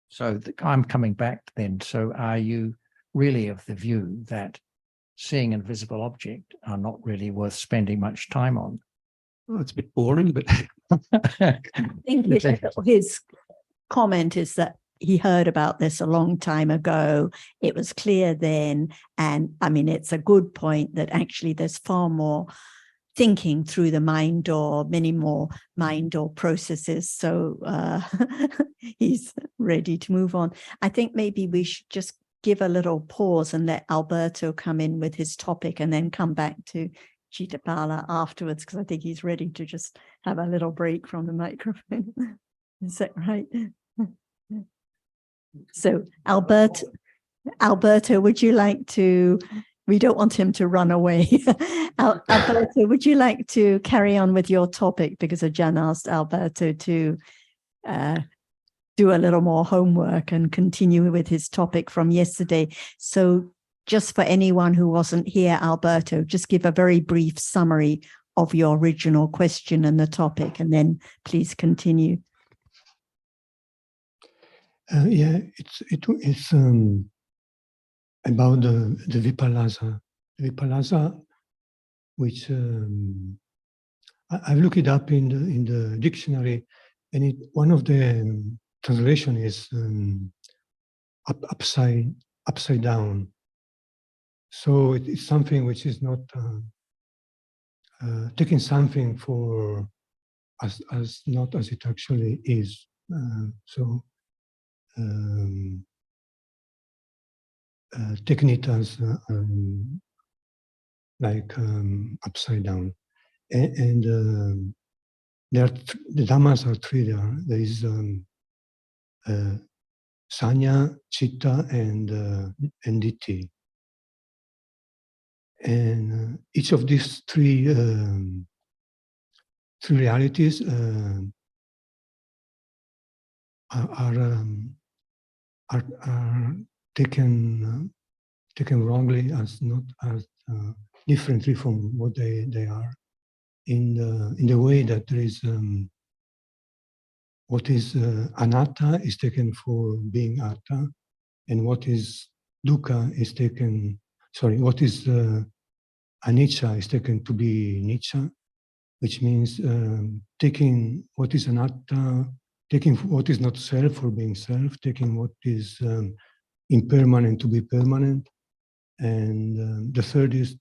So I'm coming back then. So are you really of the view that seeing an invisible object are not really worth spending much time on? Well, it's a bit boring, but I think his comment is that he heard about this a long time ago. It was clear then. And I mean, it's a good point that actually there's far more thinking through the mind door, many more mind door processes. So he's ready to move on. I think maybe we should just give a little pause and let Alberto come in with his topic and then come back to Chitapala afterwards, because I think he's ready to just have a little break from the microphone. Is that right? So Alberto, would you like to, we don't want him to run away. Alberto, would you like to carry on with your topic? Because Ajahn asked Alberto to do a little more homework and continue with his topic from yesterday. So just for anyone who wasn't here, Alberto, just give a very brief summary of your original question and the topic, and then please continue. Yeah, it's about the Vipallasa. The Vipallasa, which I've looked it up in the dictionary, and one of the translation is upside down. So it's something which is not taking something for as not as it actually is. Taking it as like upside down, and there are the dhammas are three. There is sanya, citta, and ditti, and each of these three realities are taken wrongly as not as differently from what they are in the way that there is what is anatta is taken for being atta, and what is dukkha is taken, what is anicca is taken to be nicca, which means taking what is anatta, taking what is not self for being self, taking what is impermanent to be permanent, and the third is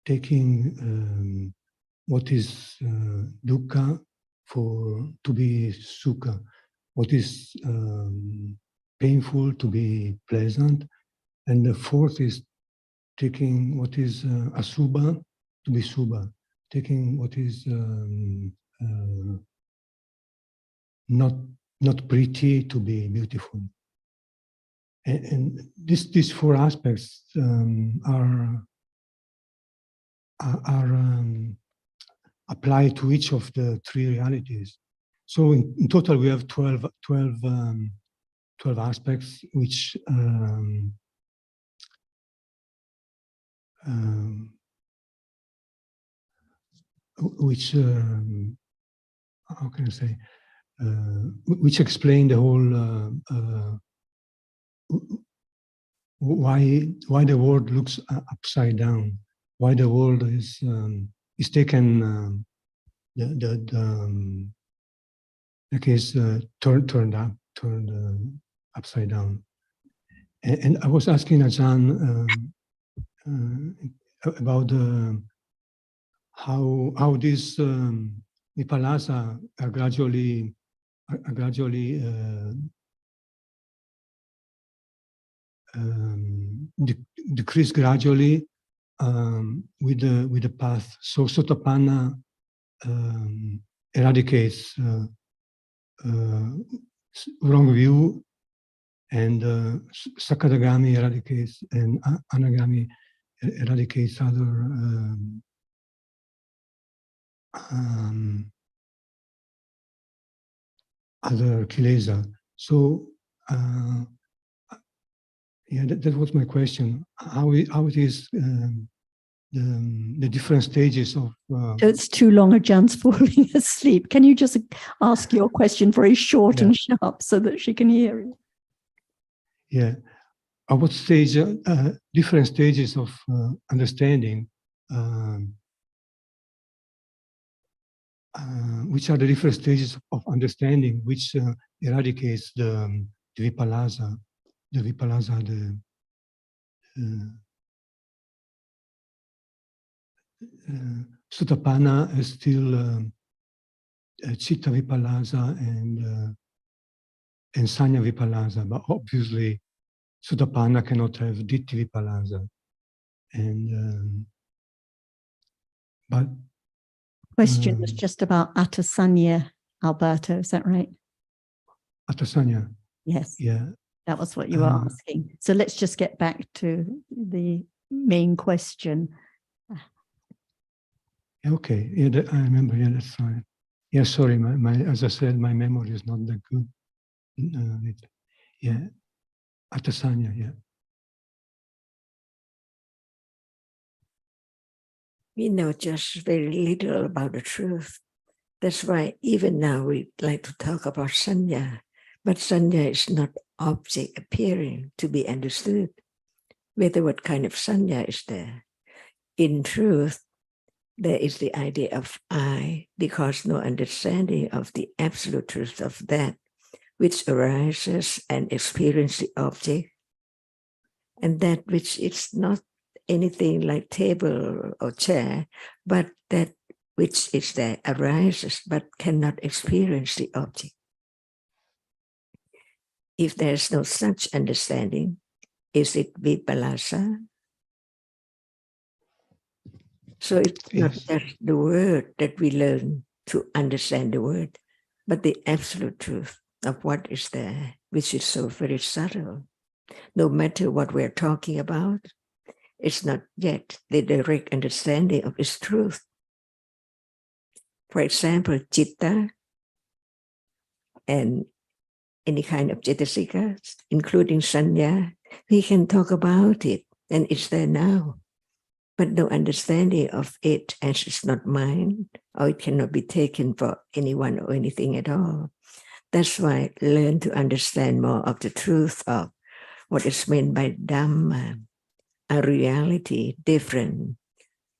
taking what is dukkha to be sukha, what is painful to be pleasant, and the fourth is taking what is asubha to be subha, taking what is not pretty to be beautiful. And these four aspects are applied to each of the three realities. So in total, we have 12 aspects, which how can I say, which explain the whole why the world looks upside down, why the world is taken turned upside down. And I was asking Ajahn about how these vipallasa are gradually decrease gradually with the path. So Sotapanna eradicates wrong view, and Sakadagami eradicates, and Anagami eradicates other kilesa. So yeah, that was my question. How it is the different stages of. It's too long. Jan's falling asleep. Can you just ask your question very short and sharp so that she can hear you? Yeah. At what stage, different stages of understanding, which are the different stages of understanding which eradicates the vipallasa, Sotapanna is still Chitta vipallasa and Sanya vipallasa, but obviously Sotapanna cannot have Ditti vipallasa. And but question was just about Atasanya, Alberto. Is that right? Atasanya. Yes. Yeah. That was what you were asking. So let's just get back to the main question. Okay. Yeah, I remember. Yeah, that's fine. Yeah, sorry. My as I said, my memory is not that good. Yeah. Atasanya. Yeah. We know just very little about the truth. That's why even now we like to talk about sanya, but sanya is not object appearing to be understood. Whether what kind of sanya is there. In truth, there is the idea of I, because no understanding of the absolute truth of that which arises and experiences the object, and that which is not anything like table or chair, but that which is there arises but cannot experience the object. If there is no such understanding, is it vipallasa? So it's not just the word that we learn to understand the word, but the absolute truth of what is there, which is so very subtle. No matter what we're talking about, it's not yet the direct understanding of its truth. For example, citta and any kind of cetasika, including sanya, we can talk about it and it's there now, but no understanding of it as it's not mine, or it cannot be taken for anyone or anything at all. That's why learn to understand more of the truth of what is meant by Dhamma, a reality different.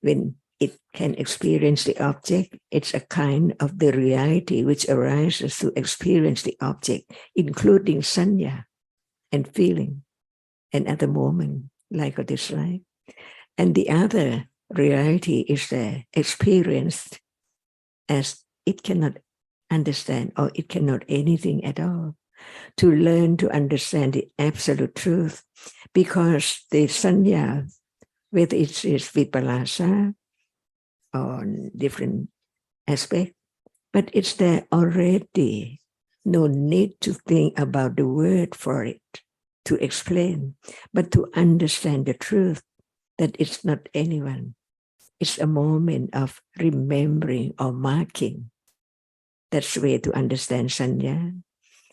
When it can experience the object, it's a kind of the reality which arises to experience the object, including sanya and feeling and at the moment, like or dislike. And the other reality is the experienced as it cannot understand or it cannot anything at all. To learn to understand the absolute truth, because the sanya, whether it is vipallasa or different aspect, but it's there already. No need to think about the word for it to explain, but to understand the truth that it's not anyone. It's a moment of remembering or marking. That's the way to understand sanya.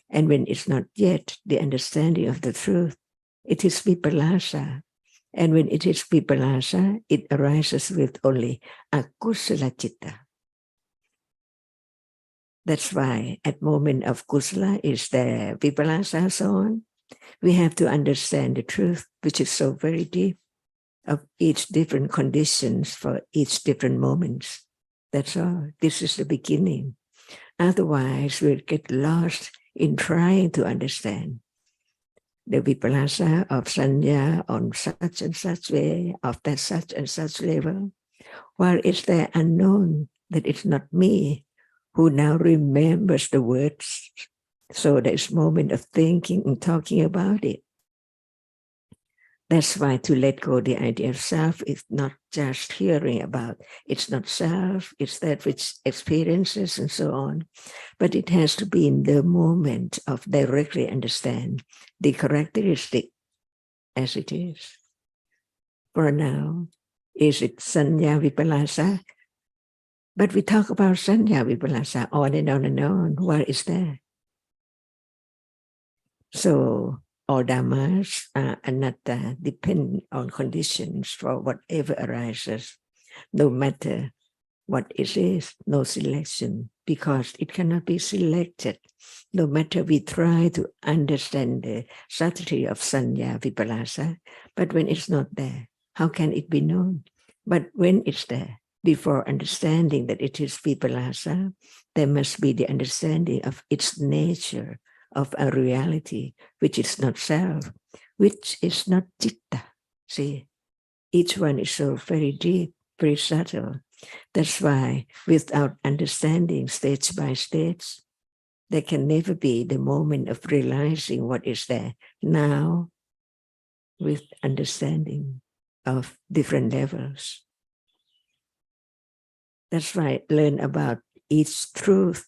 And when it's not yet the understanding of the truth, it is vipallasa. And when it is vipallasa, it arises with only akusala citta. That's why at moment of kusala is the vipallasa, so on. We have to understand the truth, which is so very deep, of each different conditions for each different moments. That's all. This is the beginning. Otherwise, we'll get lost in trying to understand. the vipallasa of sanya on such and such way, of that such and such level, while it's there unknown that it's not me who now remembers the words. So there's moment of thinking and talking about it. That's why to let go the idea of self is not just hearing about. It's not self, it's that which experiences and so on. But it has to be in the moment of directly understand the characteristic as it is. For now, is it sanya vipallasa? But we talk about sanya vipallasa on and on and on. What is there? So all dhammas are anatta, depend on conditions for whatever arises, no matter what it is, no selection, because it cannot be selected. No matter we try to understand the subtlety of sanya vipallasa, but when it's not there, how can it be known? But when it's there, before understanding that it is vipallasa, there must be the understanding of its nature, of a reality, which is not self, which is not citta. See, each one is so very deep, very subtle. That's why without understanding stage by stage, there can never be the moment of realizing what is there. Now, with understanding of different levels. That's why learn about each truth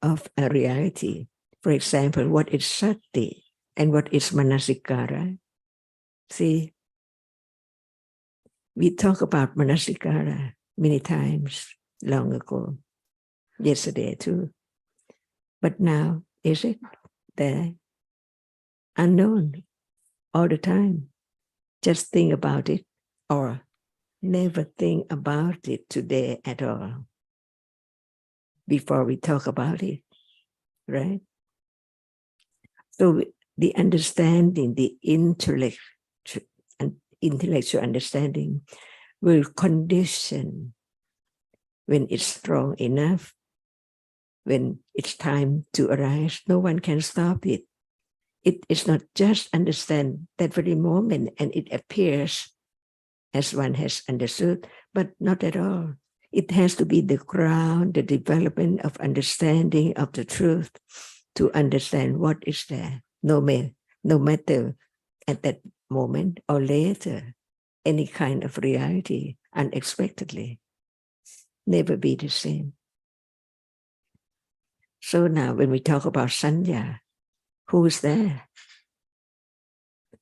of a reality. For example, what is sati and what is manasikara? See, we talk about manasikara many times long ago, yesterday too. But now, is it there? Unknown all the time. Just think about it or never think about it today at all before we talk about it, right? So the understanding, the intellectual understanding will condition when it's strong enough, when it's time to arise, no one can stop it. It is not just understand that very moment and it appears as one has understood, but not at all. It has to be the ground, the development of understanding of the truth to understand what is there, no matter at that moment or later, any kind of reality unexpectedly, never be the same. So now when we talk about sanya, who is there?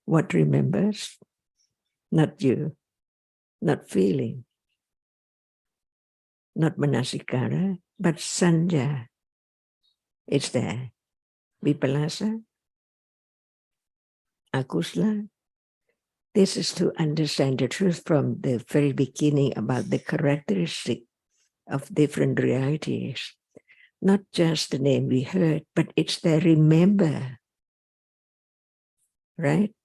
What remembers? Not you, not feeling, not manasikara, but sanya is there. Vipallasa, akusala. This is to understand the truth from the very beginning about the characteristic of different realities. Not just the name we heard, but it's the remember, right?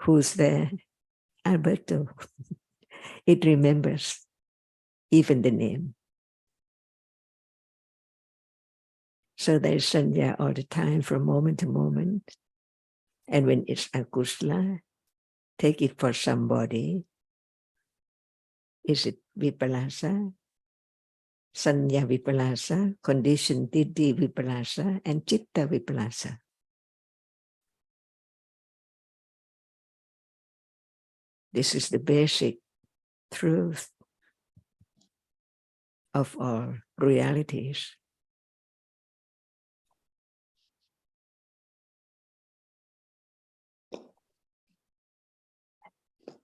Who's there? Alberto. It remembers even the name. So there's sanya all the time from moment to moment. And when it's akusala, take it for somebody. Is it vipallasa? Sanya vipallasa, condition diddhi vipallasa, and citta vipallasa. This is the basic truth of all realities.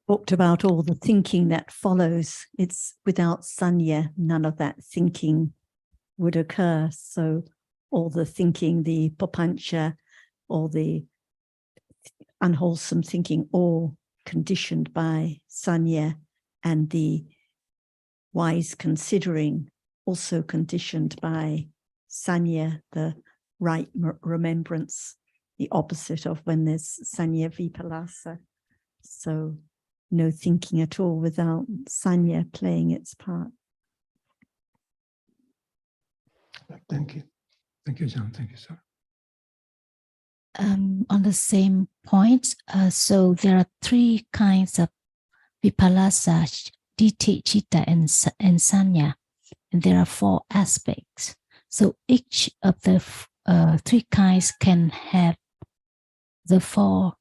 Talked about all the thinking that follows. It's without sanya, none of that thinking would occur. So all the thinking, the papancha, all the unwholesome thinking, all conditioned by sanya, and the wise considering, also conditioned by sanya, the right remembrance, the opposite of when there's sanya vipallasa. So no thinking at all without sanya playing its part. Thank you. Thank you, John. Thank you, sir. on the same point, so there are three kinds of vipallasa, ditti, citta, and sanya, and there are four aspects. So each of the three kinds can have the four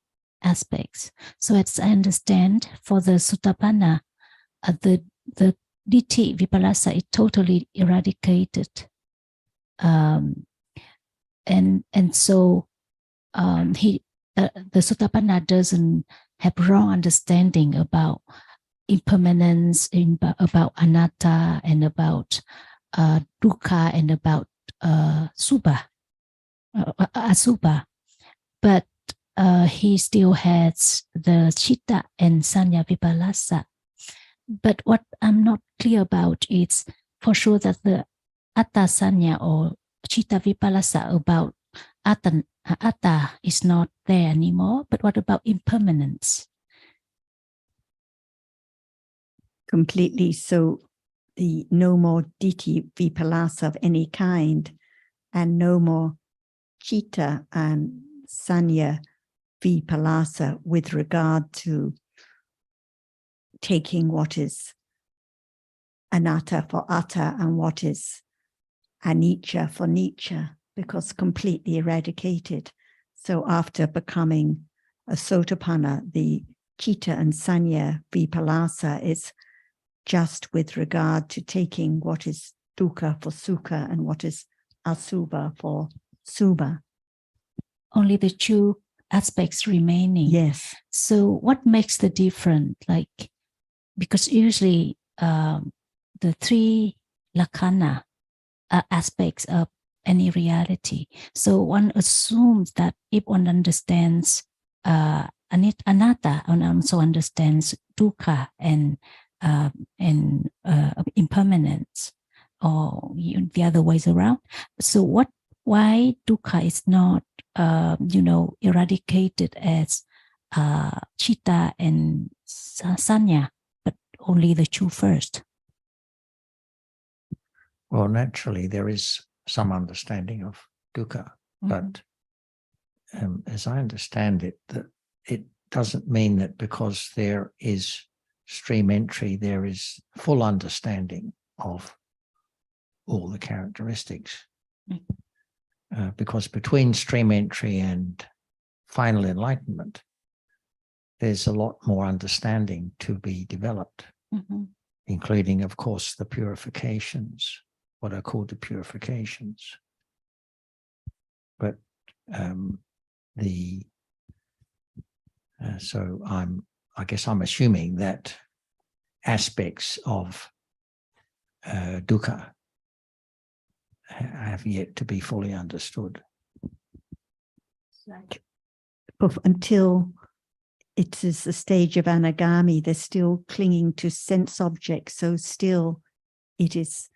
aspects. So as I understand, for the Sotapanna, the ditti vipallasa is totally eradicated, and so the Sotapanna doesn't have wrong understanding about impermanence, about anatta, and about dukkha, and about asubha, but he still has the citta and sanya vipallasa. But what I'm not clear about is for sure that the atta sanya or citta vipallasa about atta is not there anymore. But what about impermanence? Completely. So the no more ditti vipallasa of any kind, and no more citta and sanya vipallasa with regard to taking what is anatta for atta and what is anicca for nicca, because completely eradicated. So after becoming a Sotapanna, the citta and sanya vipallasa is just with regard to taking what is dukkha for sukha and what is asubha for subha. Only the two aspects remaining. Yes. So what makes the difference? Like, because usually the three lakkhana are aspects of any reality. So one assumes that if one understands anatta, one also understands dukkha and impermanence, or the other ways around. So why dukkha is not eradicated as citta and sanya, but only the two first? Well, naturally, there is some understanding of dukkha, but as I understand it, that it doesn't mean that because there is stream entry, there is full understanding of all the characteristics. Because between stream entry and final enlightenment, there's a lot more understanding to be developed, including, of course, the purifications, what are called the purifications. But so I guess I'm assuming that aspects of dukkha have yet to be fully understood. Until it is the stage of anagami, they're still clinging to sense objects. So still it is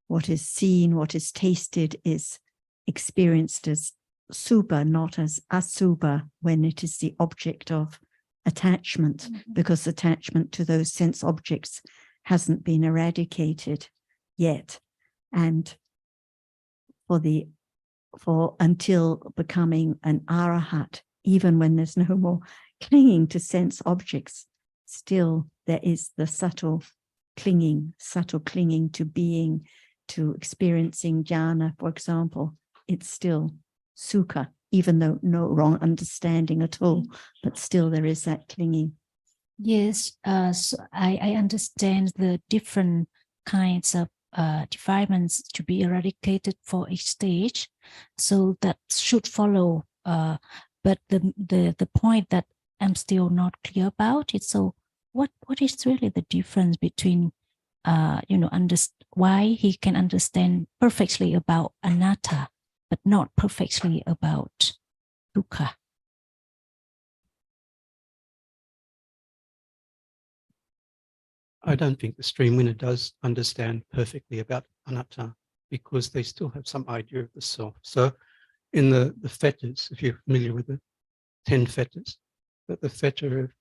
what is seen, what is tasted is experienced as subha, not as asubha, when it is the object of attachment, because attachment to those sense objects hasn't been eradicated yet. And for until becoming an arahat, even when there's no more clinging to sense objects, still there is the subtle clinging to being, to experiencing jhana, for example. It's still sukha, even though no wrong understanding at all, but still there is that clinging. Yes, so I understand the different kinds of defilements to be eradicated for each stage, so that should follow. But the point that I'm still not clear about is, so what is really the difference between why he can understand perfectly about anatta but not perfectly about dukkha? I don't think the stream winner does understand perfectly about anatta, because they still have some idea of the self. So in the fetters, if you're familiar with the 10 fetters, that the fetter of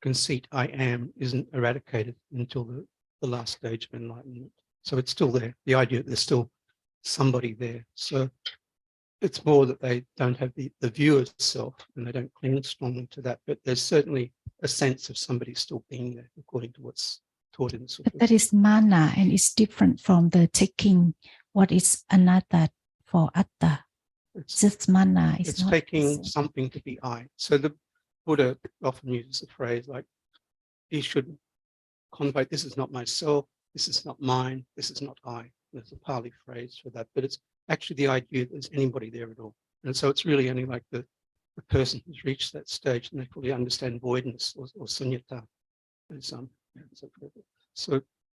conceit, I am, isn't eradicated until the last stage of enlightenment. So it's still there, the idea that there's still somebody there. So it's more that they don't have the view of self and they don't cling strongly to that. But there's certainly a sense of somebody still being there, according to what's taught in the sutras. But that is mana, and it's different from the taking what is anatta for atta. Just mana. It's taking something to be I. So the Buddha often uses a phrase like, he should contemplate, this is not myself, this is not mine, this is not I. There's a Pali phrase for that, but it's actually the idea that there's anybody there at all. And so it's really only like the person who's reached that stage and they fully understand voidness or sunyata. So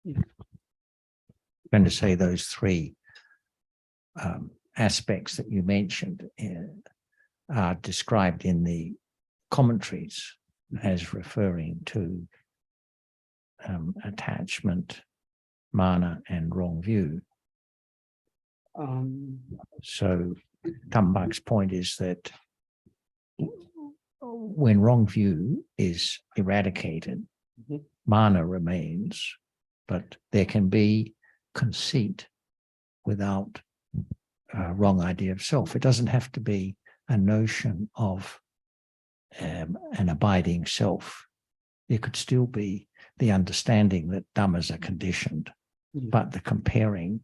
yeah. I'm going to say those three aspects that you mentioned are described in the commentaries as referring to attachment, mana, and wrong view. So Tambak's point is that when wrong view is eradicated, mana remains, but there can be conceit without a wrong idea of self. It doesn't have to be a notion of an abiding self. There could still be the understanding that dhammas are conditioned, but the comparing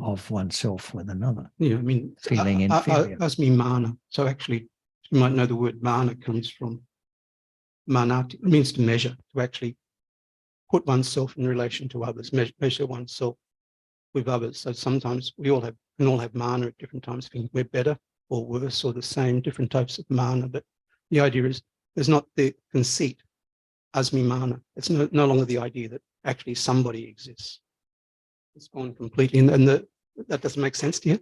of oneself with another. Yeah, I mean, feeling inferior. Asmimana. So actually, you might know the word mana comes from manati. It means to measure, to actually put oneself in relation to others, measure oneself with others. So sometimes we all have mana at different times, thinking we're better or worse or the same, different types of mana. But the idea is there's not the conceit, asmimana. It's no longer the idea that actually somebody exists. It's gone completely. And that doesn't make sense to you?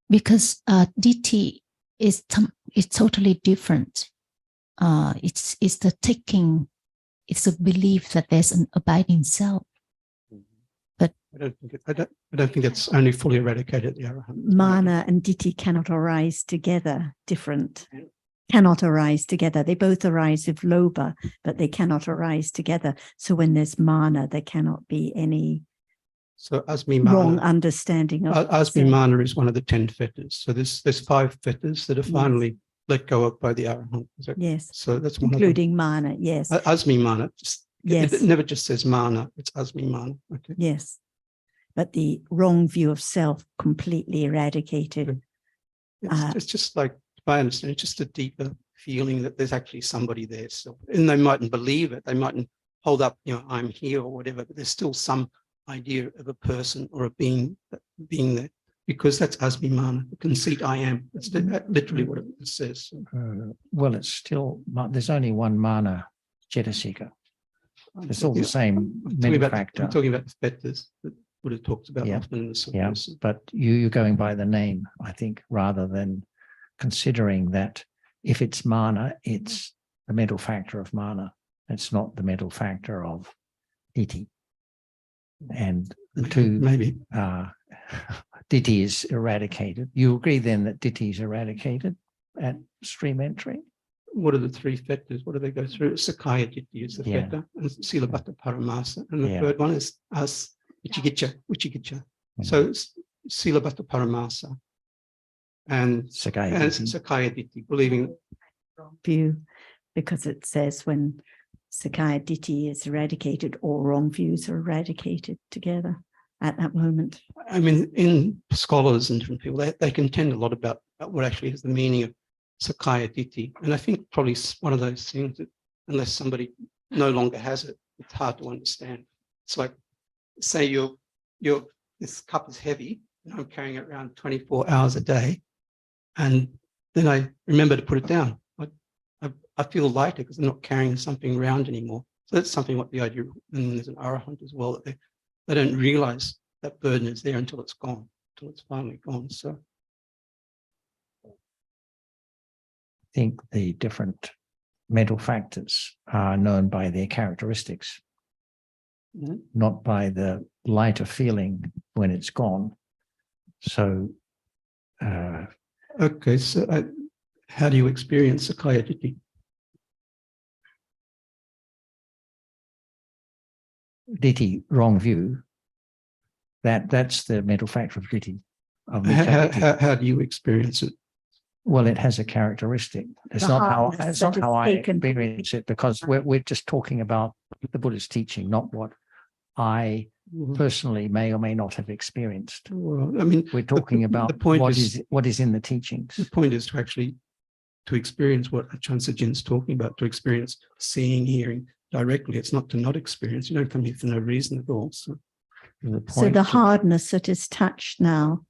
Because DT is totally different. It's the taking, it's a belief that there's an abiding self. But I don't think that's only fully eradicated at the Arahant. Mana and Ditti cannot arise together, cannot arise together. They both arise with Lobha, but they cannot arise together. So when there's mana, there cannot be any wrong understanding of Asmimana is one of the 10 fetters. So there's 5 fetters that are finally let go of by the Arahant. Yes. So that's one including of them. mana, yes. Asmimana. Yes. It never just says mana, it's asmimana. Okay. Yes. But the wrong view of self completely eradicated. It's just like, if I understand, it's just a deeper feeling that there's actually somebody there. So, and they mightn't believe it. They mightn't hold up, I'm here or whatever, but there's still some idea of a person or a being there, because that's asmimana, the conceit I am. That's literally what it says. Well, it's still, there's only one mana, cetasika. It's all the same mental factor. I'm talking about the fetters that Buddha talks about often in the sutras. Yeah, but you're going by the name, I think, rather than considering that if it's mana, it's the mental factor of mana. It's not the mental factor of ditti. And the two, ditti is eradicated. You agree then that ditti is eradicated at stream entry? What are the 3 fetters? What do they go through? Sakaya ditti is the fetter, and Silabhata Paramasa. And the third one is Uchigitcha. So it's Silabhata Paramasa and Sakaya ditti, believing. View, because it says when Sakaya ditti is eradicated, all wrong views are eradicated together at that moment. I mean, in scholars and different people, they contend a lot about what actually is the meaning of Sakaya ditti. And I think probably one of those things that unless somebody no longer has it, it's hard to understand. It's like, say this cup is heavy and I'm carrying it around 24 hours a day. And then I remember to put it down. I feel lighter because I'm not carrying something around anymore. So that's something what the idea, and there's an Arahant as well, that they don't realize that burden is there until it's gone, until it's finally gone. So I think the different mental factors are known by their characteristics, not by the lighter feeling when it's gone. So okay, so how do you experience Sakaya ditti? Ditti, wrong view, that's the mental factor of ditti. of Nitya Ditti. How do you experience it? Well, it has a characteristic. It's The not how hardness it's that not is how I taken. experience it, because we're just talking about the Buddha's teaching, not what I personally may or may not have experienced. Well, I mean, We're talking about the point what is in the teachings. The point is to experience what Ajahn Sajin's talking about, to experience seeing, hearing directly. It's not to not experience. You don't come here for no reason at all. So the hardness that is touched now,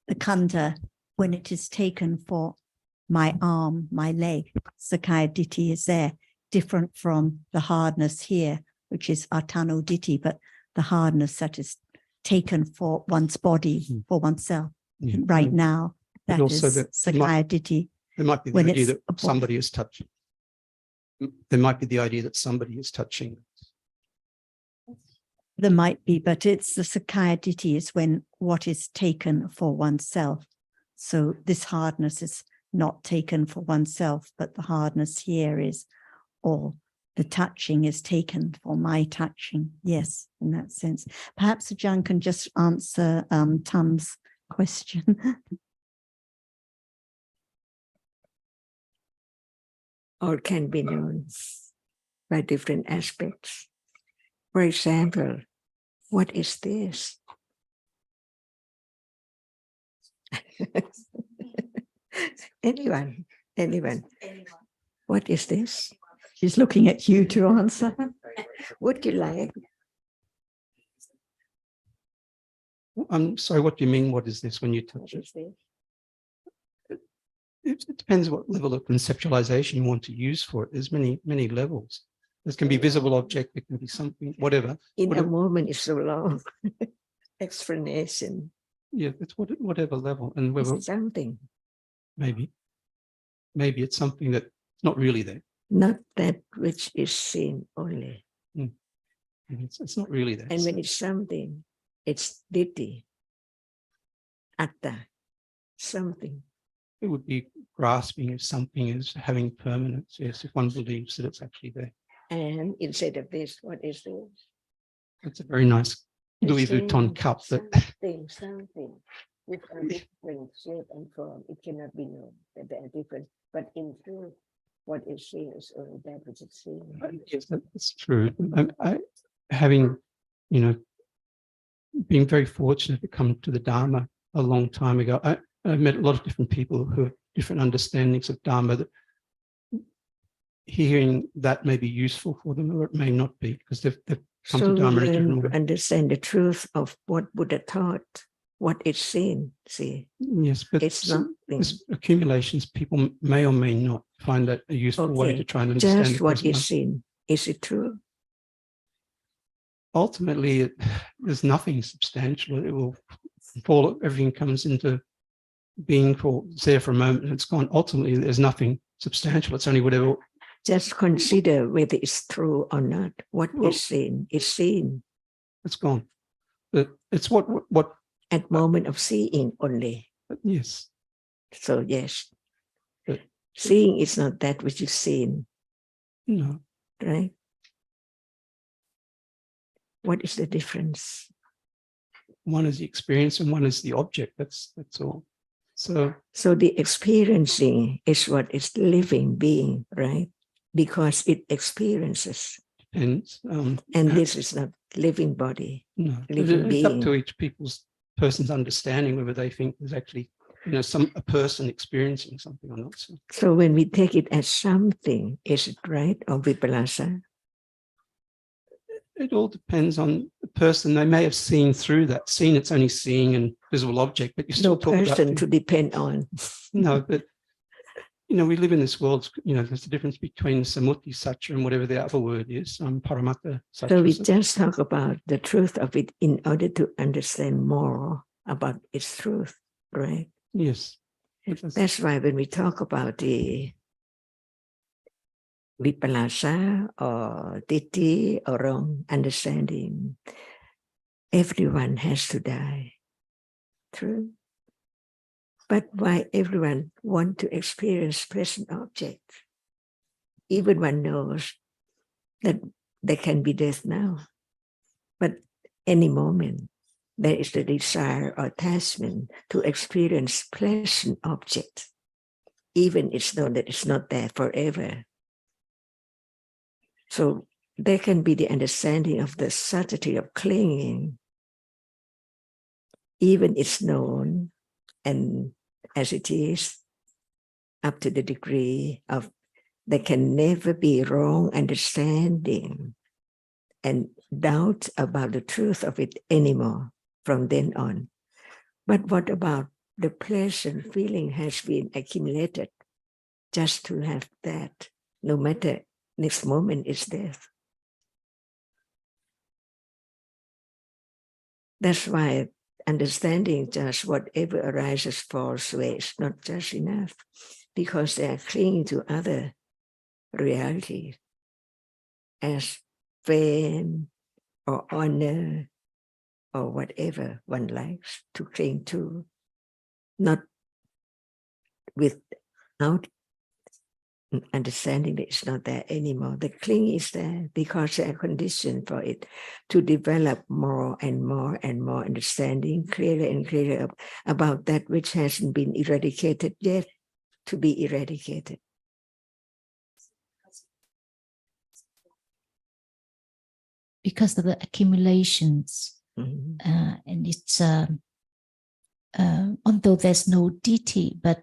the khandha, when it is taken for my arm, my leg, Sakaya Ditti is there, different from the hardness here, which is Atano Ditti, but the hardness that is taken for one's body, for oneself. Right now, that is Sakaya Ditti. There might be the idea that somebody is touching. There might be the idea that somebody is touching. There might be, but it's the Sakaya Ditti is when what is taken for oneself. So this hardness is not taken for oneself, but the hardness here is, or the touching is taken for my touching. Yes, in that sense. Perhaps Ajahn can just answer Tam's question. All can be known by different aspects. For example, what is this? Anyone? What is this? She's looking at you to answer. Would you like? I'm sorry, what do you mean? What is this when you touch it? It depends what level of conceptualization you want to use for it. There's many levels. There can be visible object, it can be something, whatever. A moment is so long. Explanation. Yeah, it's whatever level. And whether it's something. Maybe it's something that's not really there. Not that which is seen only. It's not really there. And when it's something, it's ditti, atta, something. It would be grasping if something is having permanence. Yes, if one believes that it's actually there. And instead of this, what is this? It's a very nice Louis Vuitton cup. Something with a different shape and form. It cannot be known that they are different. But in truth, what is seen is only that which is seen. Yes, that's true. Having, being very fortunate to come to the Dharma a long time ago, I've met a lot of different people who have different understandings of Dharma. That hearing that may be useful for them, or it may not be, because they've come to Dharma in a different way. Understand the truth of what Buddha taught, what is seen. See, yes, but it's something. Accumulations, people may or may not find that a useful way to try and understand. Just what is seen. Is it true? Ultimately, there's nothing substantial. It will fall. Everything comes into being it's there for a moment and it's gone. Ultimately, there's nothing substantial. It's only whatever. Just consider whether it's true or not. What is seen is seen. It's gone. But it's what at moment of seeing only. Yes. So yes, seeing is not that which is seen. No. Right. What is the difference? One is the experience and one is the object. That's all. So the experiencing is what is living being, right? Because it experiences. And this is not living body. No, living it's being. Up to each person's understanding whether they think there's actually, a person experiencing something or not. So when we take it as something, is it right or vipallasa? It all depends on the person. They may have seen through that. Seen, it's only seeing and visible object, but you still talk about person to depend on. No, but we live in this world. There's a difference between samuti satcha and whatever the other word is. Paramatta satcha. So we just talk about the truth of it in order to understand more about its truth, right? Yes. That's why when we talk about the vipallasa or ditti or wrong understanding, everyone has to die. True. But why everyone want to experience present object? Even one knows that there can be death now, but any moment there is the desire or attachment to experience pleasant objects, even it's known that it's not there forever. So there can be the understanding of the subtlety of clinging, even it's known and as it is, up to the degree of there can never be wrong understanding and doubt about the truth of it anymore from then on. But what about the pleasant feeling has been accumulated just to have that, no matter next moment is death. That's why understanding just whatever arises falls away is not just enough, because they are clinging to other realities as fame or honor or whatever one likes to cling to, not without understanding that it's not there anymore. The cling is there because they are conditioned for it to develop more and more and more understanding, clearer and clearer about that which hasn't been eradicated yet to be eradicated. Because of the accumulations, and it's although there's no deity, but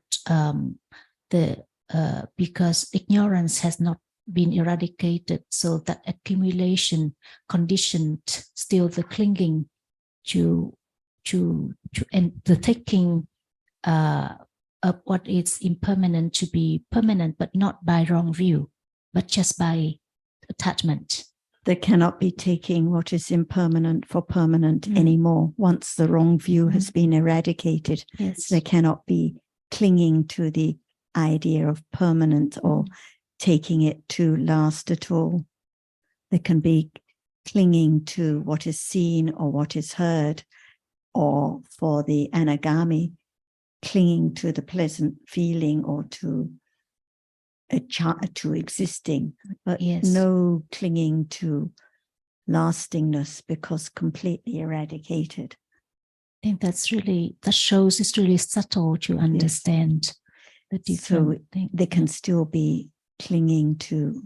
because ignorance has not been eradicated, so that accumulation conditioned still the clinging to and the taking of what is impermanent to be permanent, but not by wrong view, but just by attachment. They cannot be taking what is impermanent for permanent anymore. Once the wrong view has been eradicated, yes, they cannot be clinging to the idea of permanent or taking it to last at all. They can be clinging to what is seen or what is heard, or for the anagami, clinging to the pleasant feeling or to existing, but no clinging to lastingness because completely eradicated. I think that shows it's really subtle to understand the different things. They can still be clinging to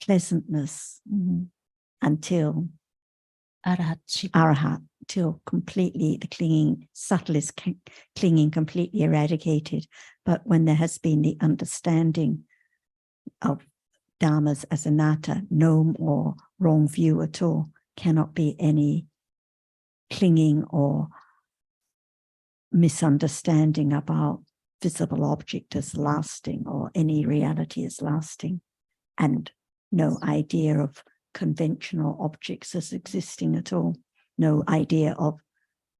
pleasantness until arahat, till completely the clinging, subtlest clinging completely eradicated. But when there has been the understanding of dharmas as anatta, no or wrong view at all, cannot be any clinging or misunderstanding about visible object as lasting or any reality as lasting, and no idea of conventional objects as existing at all, no idea of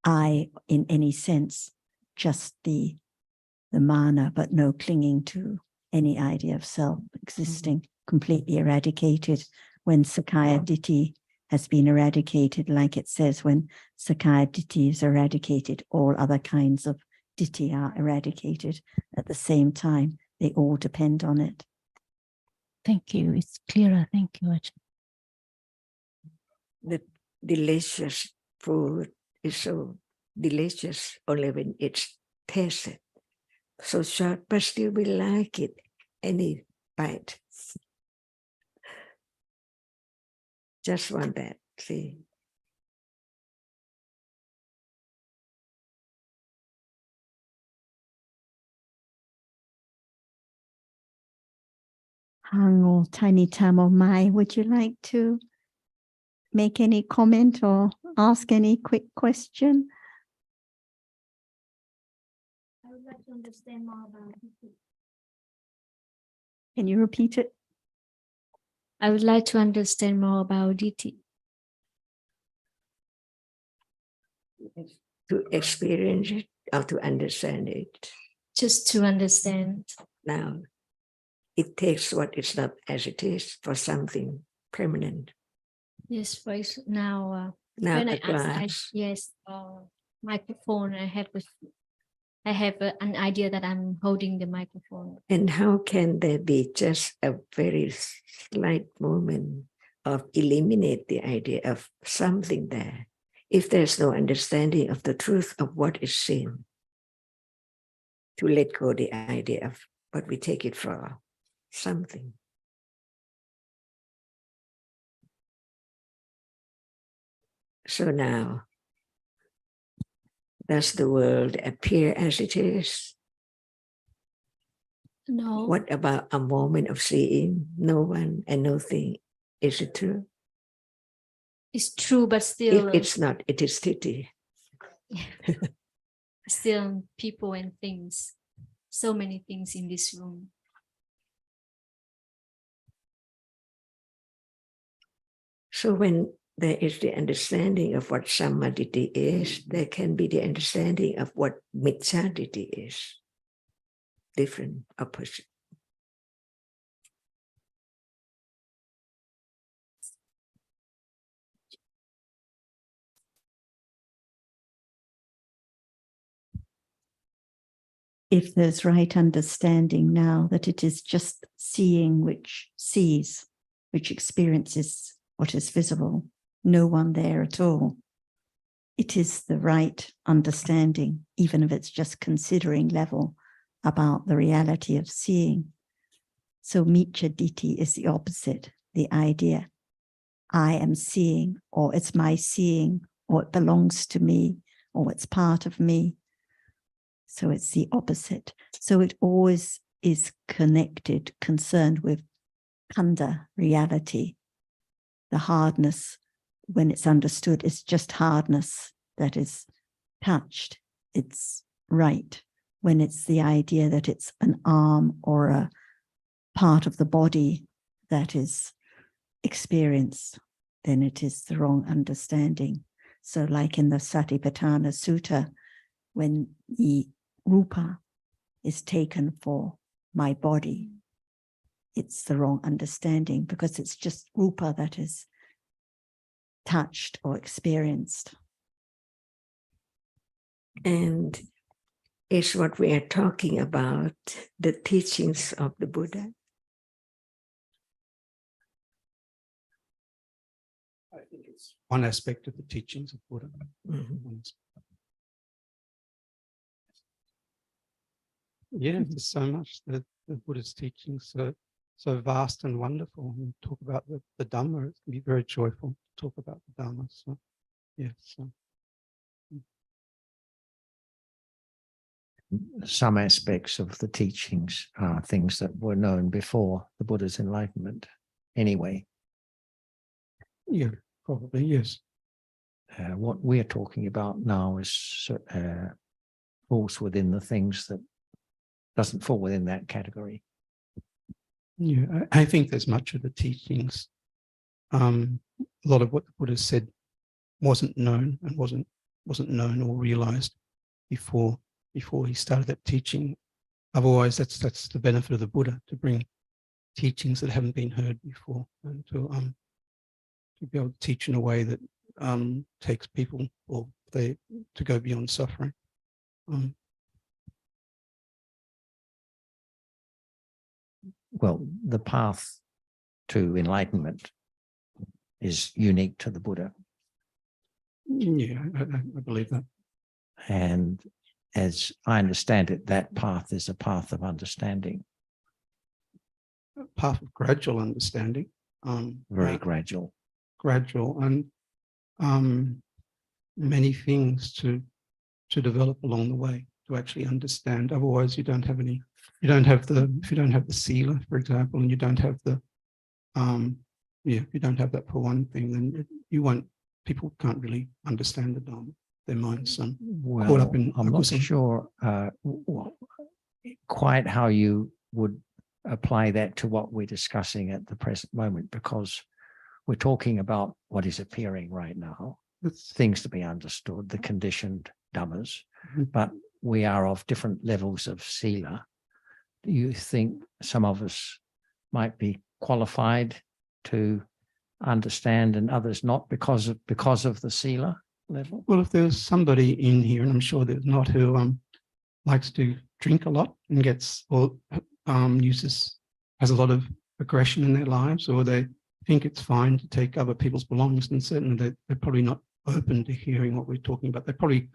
I in any sense, just the mana, but no clinging to any idea of self existing, completely eradicated. When Sakaya Ditti has been eradicated, like it says, when Sakaya Ditti is eradicated, all other kinds of Ditti are eradicated at the same time. They all depend on it. Thank you. It's clearer. Thank you, Ajahn. The delicious food is so delicious only when it's tasted. So short, but still we like it, any bite. Just want that, see. Hang or Tiny Tam or Mai, would you like to make any comment or ask any quick question? I would like to understand more about it. Can you repeat it? I would like to understand more about Ditti. To experience it or to understand it. Just to understand. Now, it takes what is not as it is for something permanent. Yes, for now Now when at last. Microphone, I have an idea that I'm holding the microphone. And how can there be just a very slight moment of eliminate the idea of something there? if there's no understanding of the truth of what is seen, to let go the idea of what we take it for something. So now, does the world appear as it is? No. What about a moment of seeing no one and nothing? Is it true? It's true, but still, If it's not, it is Titi. still people and things. So many things in this room. So when there is the understanding of what Sammaditi is, there can be the understanding of what Micchaditi is. Different, opposite. If there's right understanding now that it is just seeing which sees, which experiences what is visible, no one there at all, it is the right understanding, even if it's just considering level about the reality of seeing. So Micchaditi is the opposite, the idea. I am seeing, or it's my seeing, or it belongs to me, or it's part of me. So it's the opposite. So it always is connected, concerned with khanda, reality. The hardness, when it's understood, is just hardness that is touched. It's right. When it's the idea that it's an arm or a part of the body that is experienced, then it is the wrong understanding. So like in the Satipatthana Sutta, when the rupa is taken for my body, it's the wrong understanding because it's just rupa that is touched or experienced. And is what we are talking about the teachings of the Buddha? I think it's one aspect of the teachings of Buddha. Mm-hmm. Yeah, there's so much that the Buddha's teachings are so vast and wonderful. And talk about the Dhamma, it can be very joyful to talk about the Dhamma. So, yeah. So. Some aspects of the teachings are things that were known before the Buddha's enlightenment anyway. Yeah, probably, yes. What we're talking about now is falls within the things that doesn't fall within that category. Yeah, I think there's much of the teachings. A lot of what the Buddha said wasn't known and wasn't known or realized before he started that teaching. Otherwise, that's the benefit of the Buddha, to bring teachings that haven't been heard before, and to be able to teach in a way that takes people to go beyond suffering. Well, the path to enlightenment is unique to the Buddha. Yeah, I believe that. And as I understand it, that path is a path of understanding. A path of gradual understanding. Very gradual. Gradual, and many things to develop along the way to actually understand. Otherwise, you don't have any. If you don't have the sila, for example, and you don't have the if you don't have that for one thing, then people can't really understand the Dhamma. Their minds caught up in. I'm not sure quite how you would apply that to what we're discussing at the present moment, because we're talking about what is appearing right now, things to be understood, the conditioned dhammas, but we are of different levels of sila. Do you think some of us might be qualified to understand and others not because of the sila level? Well, if there's somebody in here, and I'm sure there's not, who likes to drink a lot and gets or has a lot of aggression in their lives, or they think it's fine to take other people's belongings, then certainly they're probably not open to hearing what we're talking about. They'd probably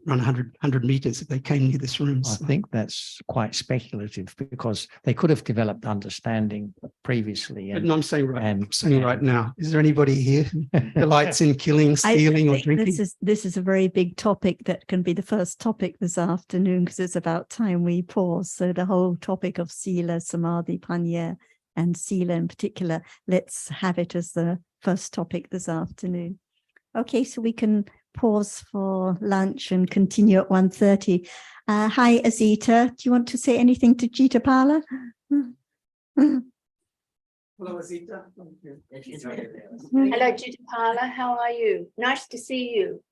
run 100 meters if they came near this room. I think that's quite speculative because they could have developed understanding previously. But And, no, I'm saying right now. Is there anybody here who delights in killing, stealing, or drinking? This is a very big topic that can be the first topic this afternoon, because it's about time we pause. So the whole topic of Sila, Samadhi, Panya, and Sila in particular, let's have it as the first topic this afternoon. Okay, so we can pause for lunch and continue at 1:30. Hi, Azita. Do you want to say anything to Jitapala? Hello, Azita. Hello, Jitapala. How are you? Nice to see you.